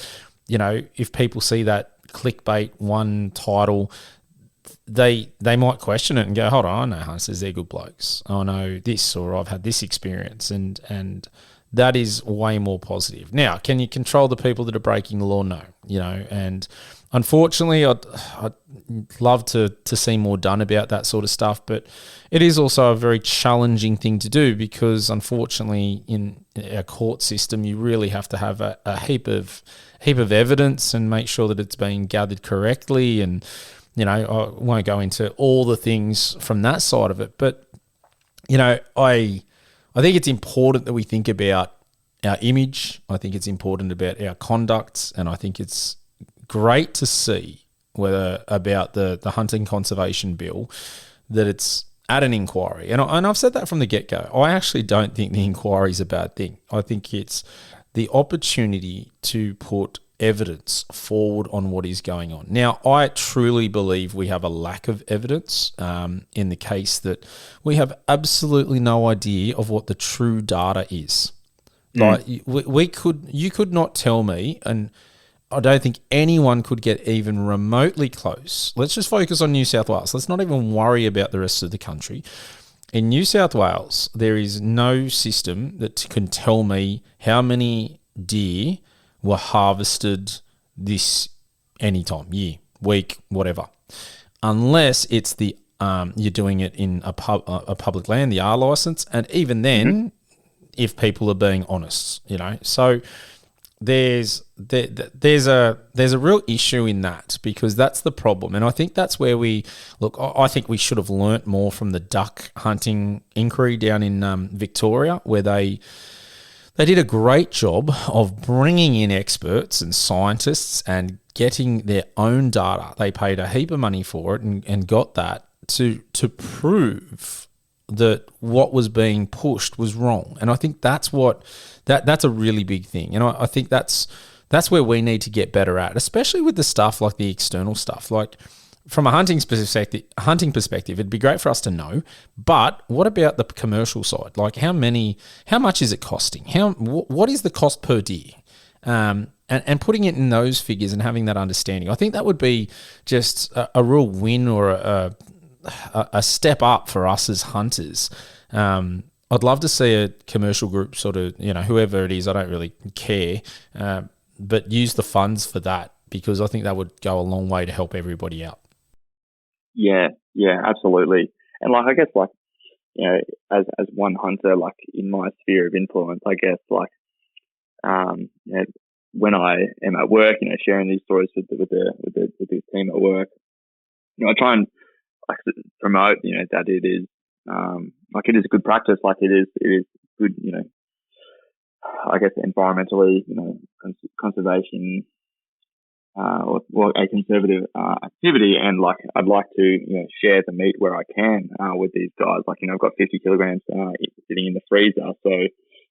if people see that clickbait one title, they might question it and go, hold on, I know hunters, they're good blokes. I know this, or I've had this experience, and that is way more positive. Now, can you control the people that are breaking the law? No, and unfortunately, I'd love to see more done about that sort of stuff, but it is also a very challenging thing to do, because unfortunately in our court system, you really have to have a heap of evidence and make sure that it's being gathered correctly. And I won't go into all the things from that side of it, but I think it's important that we think about our image. I think it's important about our conduct, and I think it's great to see about the Hunting Conservation Bill, that it's at an inquiry. And I've said that from the get-go. I actually don't think the inquiry is a bad thing. I think it's the opportunity to put evidence forward on what is going on. Now, I truly believe we have a lack of evidence in the case that we have absolutely no idea of what the true data is. Like you could not tell me, and I don't think anyone could get even remotely close. Let's just focus on New South Wales. Let's not even worry about the rest of the country. In New South Wales, there is no system that can tell me how many deer were harvested this anytime, year, week, whatever, unless it's the you're doing it in a public land, the R license, and even then, if people are being honest, so there's a real issue in that, because that's the problem. And I think that's where I think we should have learnt more from the duck hunting inquiry down in Victoria, where they did a great job of bringing in experts and scientists and getting their own data. They paid a heap of money for it and got that to prove that what was being pushed was wrong. And I think that's that's a really big thing. And I think that's where we need to get better at, especially with the stuff like the external stuff. Like from a hunting perspective, it'd be great for us to know. But what about the commercial side? Like how much is it costing? What is the cost per deer? And putting it in those figures and having that understanding, I think that would be just a real win, or a step up for us as hunters. I'd love to see a commercial group sort of, whoever it is, I don't really care, but use the funds for that, because I think that would go a long way to help everybody out. Yeah, absolutely. And I guess as one hunter, in my sphere of influence, I guess when I am at work, sharing these stories with the team at work, I try and promote, that it is it is a good practice, it is good, I guess environmentally, conservation, or a conservative activity, and I'd like to share the meat where I can with these guys. I've got 50 kilograms sitting in the freezer, so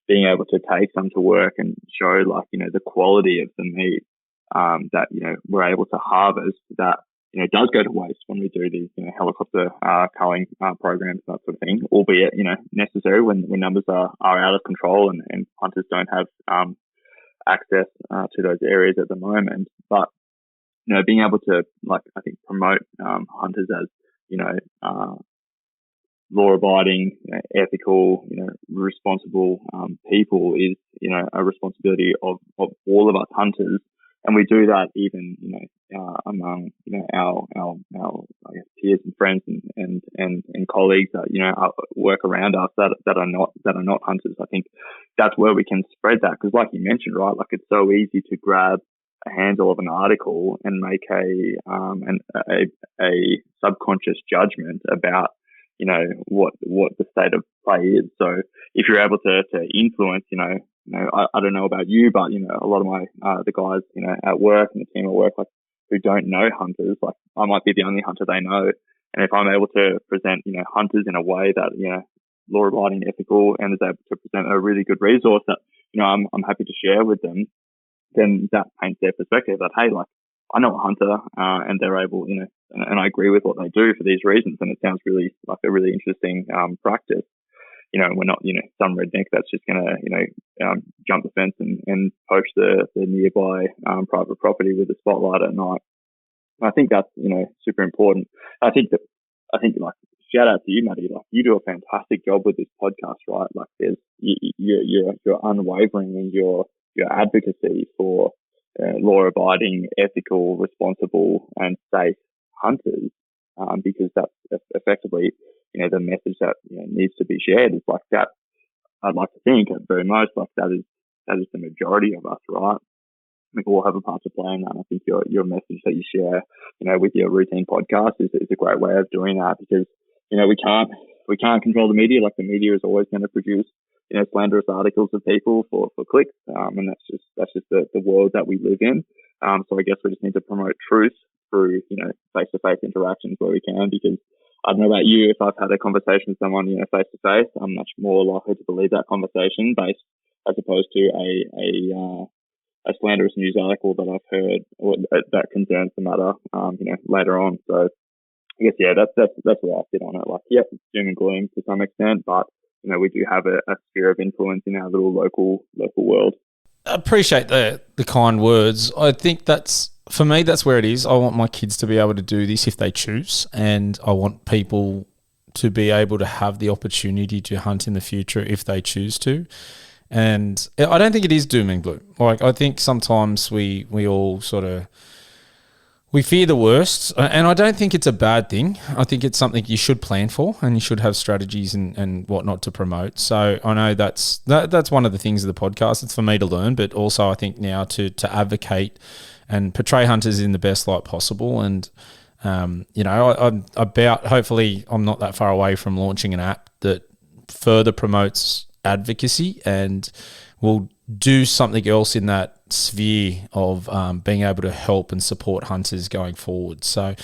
being able to take some to work and show the quality of the meat that we're able to harvest, that does go to waste when we do these helicopter culling programs, that sort of thing, albeit necessary when numbers are out of control and hunters don't have access to those areas at the moment. But being able to I think promote hunters as law-abiding, ethical, responsible people is a responsibility of all of us hunters. And we do that even, among, our I guess, peers and friends and colleagues that, work around us that are not hunters. I think that's where we can spread that. Because like you mentioned, right, it's so easy to grab a handle of an article and make a subconscious judgment about, what the state of play is. So if you're able to influence, I don't know about you, but a lot of my the guys at work and the team at work who don't know hunters, I might be the only hunter they know, and if I'm able to present hunters in a way that law-abiding, ethical, and is able to present a really good resource that I'm happy to share with them, then that paints their perspective that hey, I know a hunter, and they're able, and I agree with what they do for these reasons, and it sounds really like a really interesting practice. We're not, some redneck that's just going to, jump the fence and poach the nearby private property with a spotlight at night. I think that's, super important. I think shout out to you, Matty. You do a fantastic job with this podcast, right? You're unwavering in your advocacy for law-abiding, ethical, responsible, and safe hunters, because that's effectively the message that needs to be shared is that. I'd like to think at very most that is the majority of us, right? We all have a part to play in that. I think your message that you share, with your routine podcast is a great way of doing that, because we can't control the media. The media is always going to produce slanderous articles of people for clicks, and that's just the world that we live in. So I guess we just need to promote truth through face-to-face interactions where we can, because I don't know about you, if I've had a conversation with someone, face to face, I'm much more likely to believe that conversation based as opposed to slanderous news article that I've heard or that concerns the matter, later on. So I guess, that's where I sit on it. Like, yes, it's doom and gloom to some extent, but, we do have a sphere of influence in our little local world. I appreciate the kind words. I think for me, that's where it is. I want my kids to be able to do this if they choose, and I want people to be able to have the opportunity to hunt in the future if they choose to. And I don't think it is doom and gloom. Like, I think sometimes we all sort of, we fear the worst, and I don't think it's a bad thing. I think it's something you should plan for, and you should have strategies and whatnot to promote. So I know that's one of the things of the podcast. It's for me to learn, but also I think now to advocate and portray hunters in the best light possible. And I'm about, hopefully I'm not that far away from launching an app that further promotes advocacy and will do something else in that sphere of being able to help and support hunters going forward. So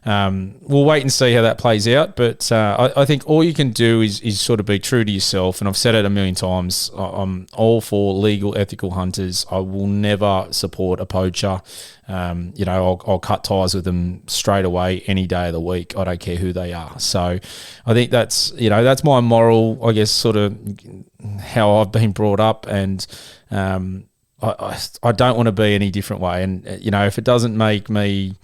we'll wait and see how that plays out. But I think all you can do is sort of be true to yourself. And I've said it a million times. I'm all for legal, ethical hunters. I will never support a poacher. I'll cut ties with them straight away any day of the week. I don't care who they are. So I think that's my moral, I guess, sort of how I've been brought up. And I don't want to be any different way. And, if it doesn't make me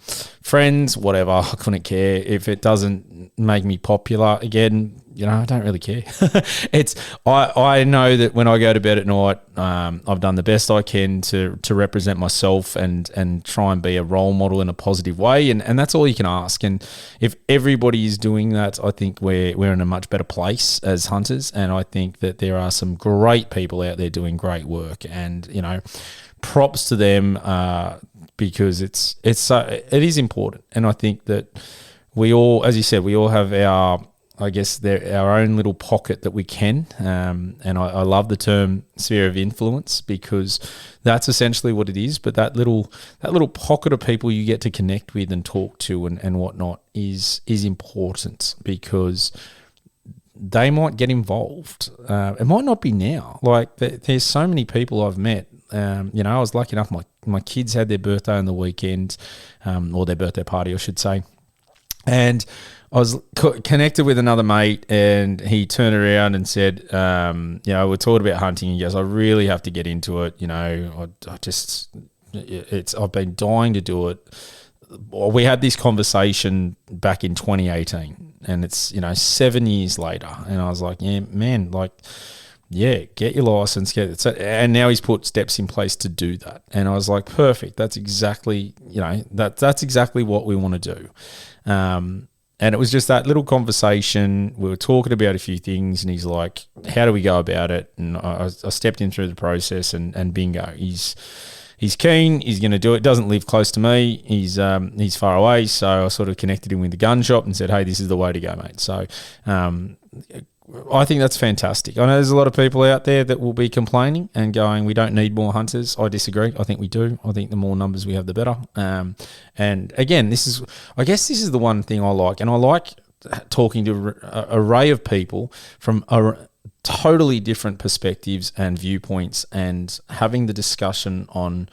friends, whatever, I couldn't care. If it doesn't make me popular, again, I don't really care. I know that when I go to bed at night, I've done the best I can to represent myself and try and be a role model in a positive way. And that's all you can ask. And if everybody is doing that, I think we're in a much better place as hunters. And I think that there are some great people out there doing great work, and, props to them, because it is important. And I think that we all, as you said, we all have our own little pocket that we can. And I love the term sphere of influence, because that's essentially what it is. But that little pocket of people you get to connect with and talk to and whatnot is important, because they might get involved. It might not be now. Like, there's so many people I've met. I was lucky enough, my kids had their birthday on the weekend, or their birthday party, I should say. And I was connected with another mate, and he turned around and said, we're talking about hunting. He goes, I really have to get into it. I've been dying to do it. We had this conversation back in 2018, and it's, 7 years later. And I was like, yeah, man, get your license, and now he's put steps in place to do that. And I was like, perfect. That's exactly, that's exactly what we want to do. And it was just that little conversation. We were talking about a few things, and he's like, how do we go about it? And I stepped in through the process, and bingo, he's keen. He's going to do it. Doesn't live close to me. He's far away. So I sort of connected him with the gun shop and said, hey, this is the way to go, mate. So I think that's fantastic. I know there's a lot of people out there that will be complaining and going, we don't need more hunters. I disagree. I think we do. I think the more numbers we have, the better. And again, this is the one thing I like. And I like talking to an array of people from totally different perspectives and viewpoints, and having the discussion on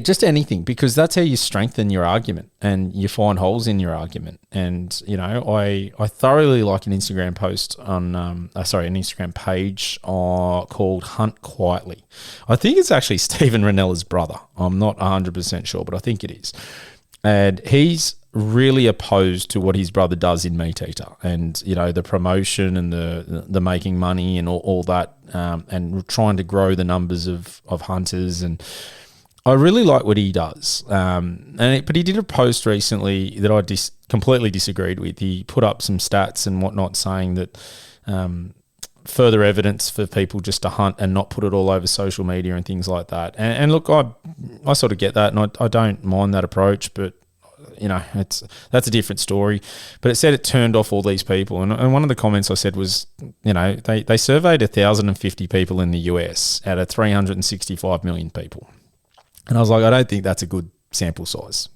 just anything, because that's how you strengthen your argument and you find holes in your argument. And, I thoroughly like an Instagram post on, an Instagram page called Hunt Quietly. I think it's actually Stephen Ranella's brother. I'm not 100% sure, but I think it is. And he's really opposed to what his brother does in Meat Eater, and the promotion and the making money and all that, and trying to grow the numbers of hunters. And I really like what he does. But he did a post recently that I completely disagreed with. He put up some stats and whatnot, saying that further evidence for people just to hunt and not put it all over social media and things like that. And look, I sort of get that, and I don't mind that approach, but that's a different story. But it said it turned off all these people. And one of the comments I said was, they surveyed 1,050 people in the US out of 365 million people. And I was like, I don't think that's a good sample size.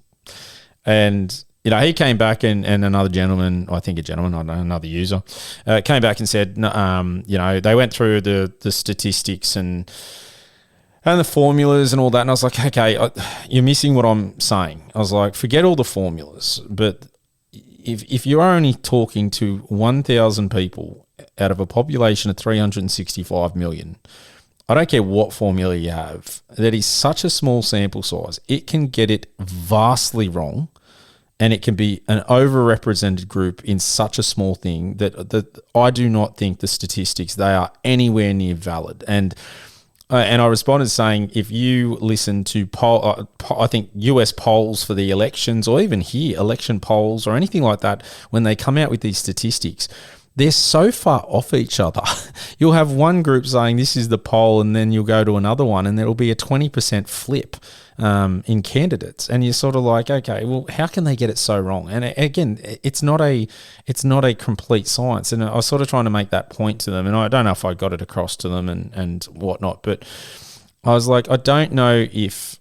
And, he came back and another gentleman, I don't know, another user, came back and said, they went through the statistics, and and the formulas and all that. And I was like, okay, you're missing what I'm saying. I was like, forget all the formulas. But if you're only talking to 1,000 people out of a population of 365 million, I don't care what formula you have, that is such a small sample size. It can get it vastly wrong, and it can be an overrepresented group in such a small thing that I do not think the statistics, they are anywhere near valid. And I responded saying, if you listen to I think US polls for the elections, or even here election polls or anything like that, when they come out with these statistics, they're so far off each other. You'll have one group saying this is the poll, and then you'll go to another one, and there'll be a 20% flip in candidates, and you're sort of like, okay, well, how can they get it so wrong? And again, it's not a complete science. And I was sort of trying to make that point to them, and I don't know if I got it across to them and whatnot, but I was like, I don't know if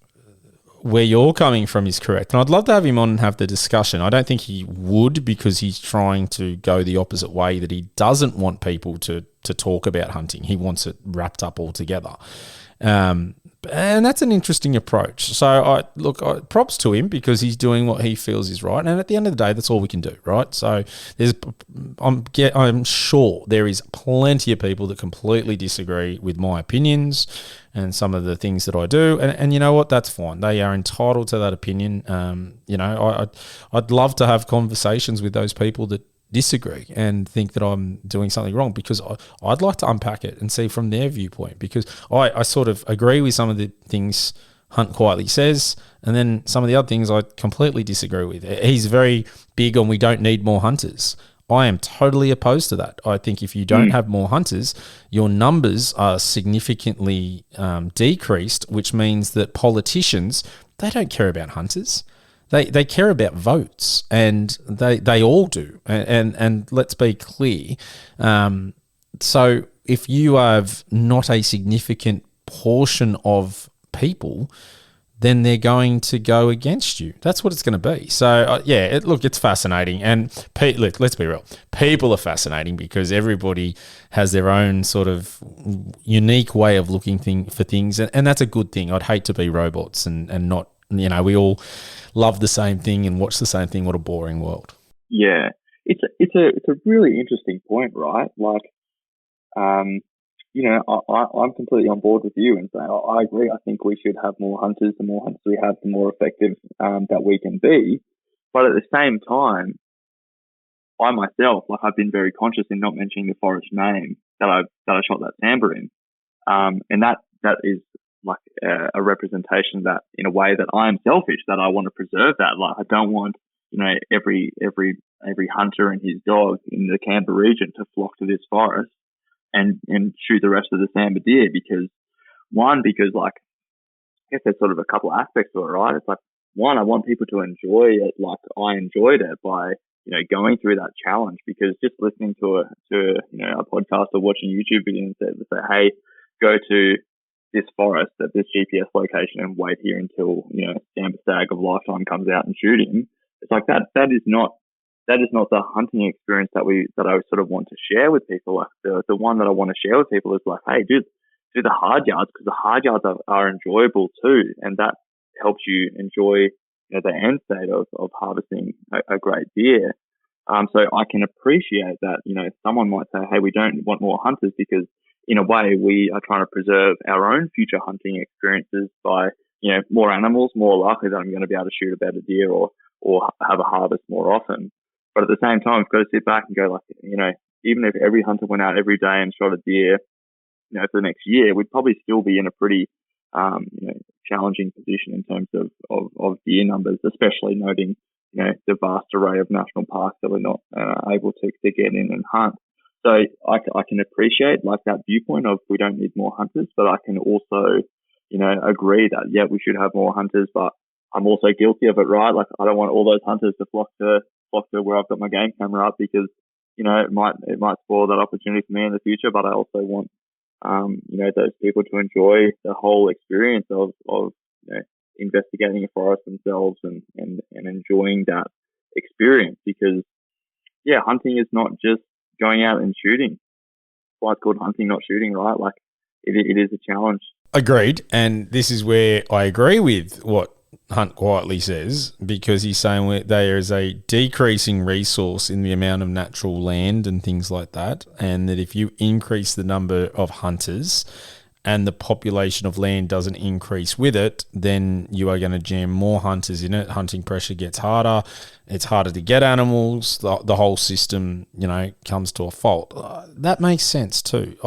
where you're coming from is correct. And I'd love to have him on and have the discussion. I don't think he would, because he's trying to go the opposite way, that he doesn't want people to talk about hunting. He wants it wrapped up all together. And that's an interesting approach. So props to him, because he's doing what he feels is right. And at the end of the day, that's all we can do, right? So I'm sure there is plenty of people that completely disagree with my opinions and some of the things that I do. And you know what? That's fine. They are entitled to that opinion. I'd love to have conversations with those people that disagree and think that I'm doing something wrong, because I'd like to unpack it and see from their viewpoint, because I sort of agree with some of the things Hunt quietly says, and then some of the other things I completely disagree with. He's very big on we don't need more hunters. I am totally opposed to that. I think if you don't have more hunters, your numbers are significantly decreased, which means that politicians, they don't care about hunters. They care about votes, and they all do. And let's be clear. So if you have not a significant portion of people, then they're going to go against you. That's what it's going to be. So, it's fascinating. And let's be real. People are fascinating because everybody has their own sort of unique way of looking for things. And that's a good thing. I'd hate to be robots and not, we all love the same thing and watch the same thing. What a boring world. Yeah. It's a really interesting point, right? Like, I'm completely on board with you and saying, I agree. I think we should have more hunters. The more hunters we have, the more effective that we can be. But at the same time, I myself, I've been very conscious in not mentioning the forest name that I shot that Sambar in, and that is like a representation that, in a way, that I am selfish, that I want to preserve that. Like, I don't want every hunter and his dog in the Canberra region to flock to this forest and shoot the rest of the Sambar deer, because I guess there's sort of a couple aspects to it, right? It's like, one, I want people to enjoy it like I enjoyed it by, going through that challenge, because just listening to a podcast or watching YouTube videos that say, hey, go to this forest at this GPS location and wait here until, Sambar Stag of lifetime comes out and shoot him. It's like that is not the hunting experience that I sort of want to share with people. Like the one that I want to share with people is like, hey, do the hard yards, because the hard yards are enjoyable too, and that helps you enjoy the end state of harvesting a great deer. So I can appreciate that. Someone might say, hey, we don't want more hunters, because in a way we are trying to preserve our own future hunting experiences by more animals, more likely that I'm going to be able to shoot a better deer or have a harvest more often. But at the same time, I've got to sit back and go, like, even if every hunter went out every day and shot a deer, for the next year, we'd probably still be in a pretty, challenging position in terms of deer numbers, especially noting, the vast array of national parks that we're not able to get in and hunt. So I can appreciate like that viewpoint of we don't need more hunters, but I can also, agree that, yeah, we should have more hunters, but I'm also guilty of it, right? Like, I don't want all those hunters to flock to where I've got my game camera up, because, it might spoil that opportunity for me in the future. But I also want, those people to enjoy the whole experience of investigating a forest themselves and enjoying that experience, because, yeah, hunting is not just going out and shooting. Why it's called hunting, not shooting, right? Like, it is a challenge. Agreed. And this is where I agree with what Hunt quietly says, because he's saying there is a decreasing resource in the amount of natural land and things like that, and that if you increase the number of hunters and the population of land doesn't increase with it, then you are going to jam more hunters in it. Hunting pressure gets harder. It's harder to get animals. The whole system, comes to a fault. That makes sense too.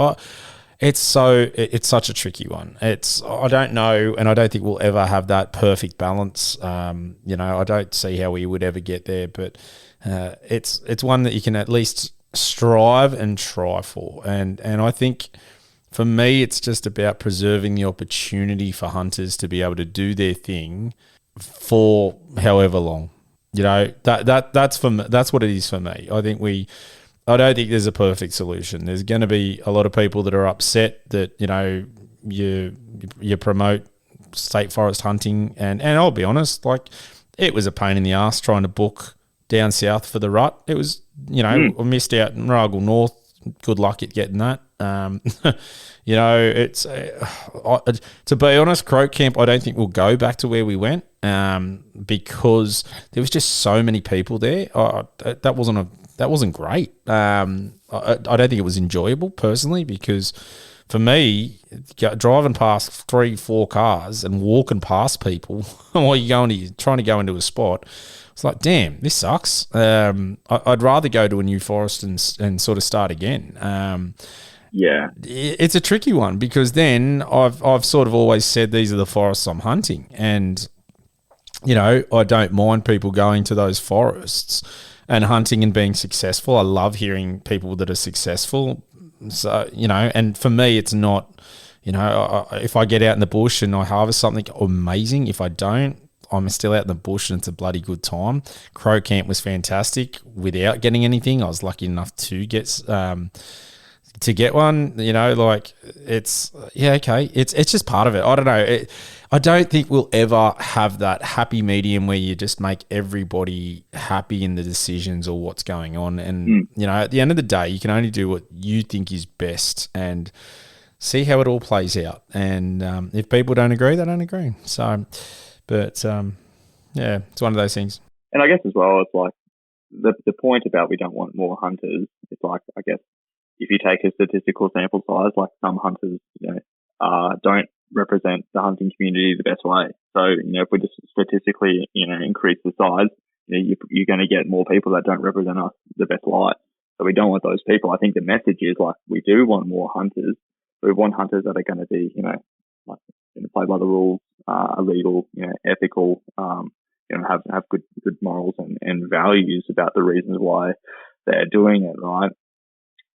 It's such a tricky one. I don't know, and I don't think we'll ever have that perfect balance. I don't see how we would ever get there, but it's one that you can at least strive and try for. And I think for me, it's just about preserving the opportunity for hunters to be able to do their thing for however long. That's for me, that's what it is for me. I don't think there's a perfect solution. There's going to be a lot of people that are upset that you promote state forest hunting, and I'll be honest, like, it was a pain in the ass trying to book down south for the rut. It was, I missed out in Ruggle North. Good luck at getting that. It's to be honest, Croak Camp, I don't think we'll go back to where we went because there was just so many people there. That wasn't great. I don't think it was enjoyable personally, because for me, driving past 3-4 cars and walking past people while you're trying to go into a spot, it's like, damn, this sucks. I'd rather go to a new forest and sort of start again. It's a tricky one, because then I've sort of always said these are the forests I'm hunting, and I don't mind people going to those forests and hunting and being successful. I love hearing people that are successful. So, and for me, it's not, if I get out in the bush and I harvest something, amazing. If I don't, I'm still out in the bush and it's a bloody good time. Croak Camp was fantastic without getting anything. I was lucky enough to get one. It's okay. It's just part of it. I don't know. I don't think we'll ever have that happy medium where you just make everybody happy in the decisions or what's going on. And at the end of the day, you can only do what you think is best and see how it all plays out. And if people don't agree, they don't agree. So. But, it's one of those things. And I guess as well, it's like the point about we don't want more hunters, it's like, I guess, if you take a statistical sample size, like some hunters, don't represent the hunting community the best way. So, if we just statistically, increase the size, you're going to get more people that don't represent us the best light. So we don't want those people. I think the message is, like, we do want more hunters. We want hunters that are going to be, like, play by the rules, illegal, ethical, have good morals and values about the reasons why they're doing it, right?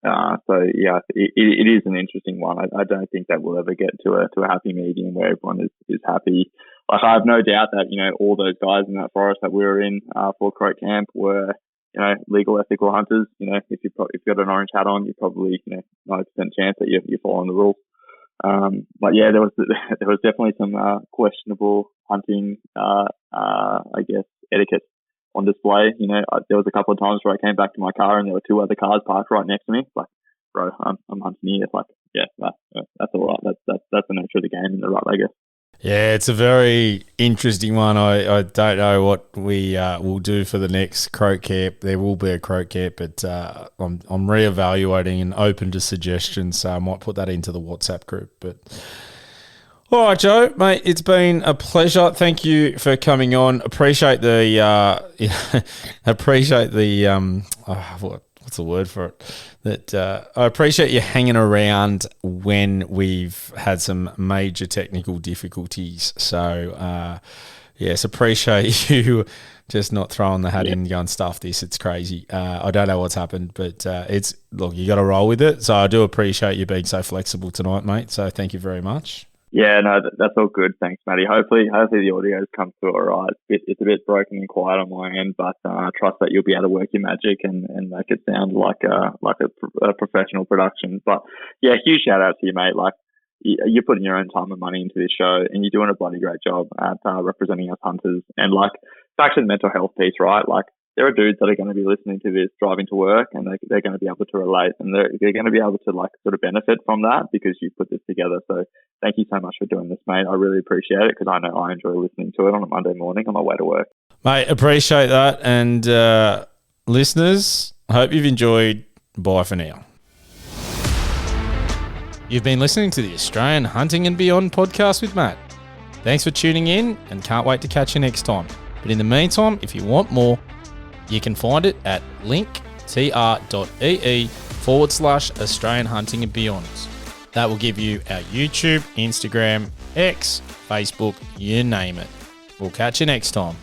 It is an interesting one. I don't think that we'll ever get to a happy medium where everyone is happy. Like, I have no doubt that all those guys in that forest that we were in for Croak Camp were legal, ethical hunters. If you've got an orange hat on, you're probably 90% chance that you're following the rules. But yeah, there was definitely some questionable hunting, I guess, etiquette on display. There was a couple of times where I came back to my car and there were 2 other cars parked right next to me. Like, bro, I'm hunting here. It's like, that's all right. That's the nature of the game in the rut, I guess. Yeah, it's a very interesting one. I don't know what we will do for the next Croak Camp. There will be a Croak Camp, but I'm reevaluating and open to suggestions, so I might put that into the WhatsApp group. But all right, Joe, mate, it's been a pleasure. Thank you for coming on. Appreciate the what's the word for it? That I appreciate you hanging around when we've had some major technical difficulties. So, yes, appreciate you just not throwing the hat in and going, stuff this. It's crazy. I don't know what's happened, but look, you got to roll with it. So I do appreciate you being so flexible tonight, mate. So thank you very much. Yeah, no, that's all good. Thanks, Matty. Hopefully the audio's come through all right. It's a bit broken and quiet on my end, but I trust that you'll be able to work your magic and make it sound like a professional production. But yeah, huge shout out to you, mate. Like, you're putting your own time and money into this show, and you're doing a bloody great job at representing us hunters. And like, back to the mental health piece, right? Like, there are dudes that are going to be listening to this driving to work, and they're going to be able to relate, and they're going to be able to like sort of benefit from that because you put this together. So thank you so much for doing this, mate. I really appreciate it because I know I enjoy listening to it on a Monday morning on my way to work. Mate, appreciate that. And listeners, I hope you've enjoyed. Bye for now. You've been listening to the Australian Hunting and Beyond podcast with Matt. Thanks for tuning in and can't wait to catch you next time. But in the meantime, if you want more, you can find it at linktr.ee/Australian Hunting and Beyond. That will give you our YouTube, Instagram, X, Facebook, you name it. We'll catch you next time.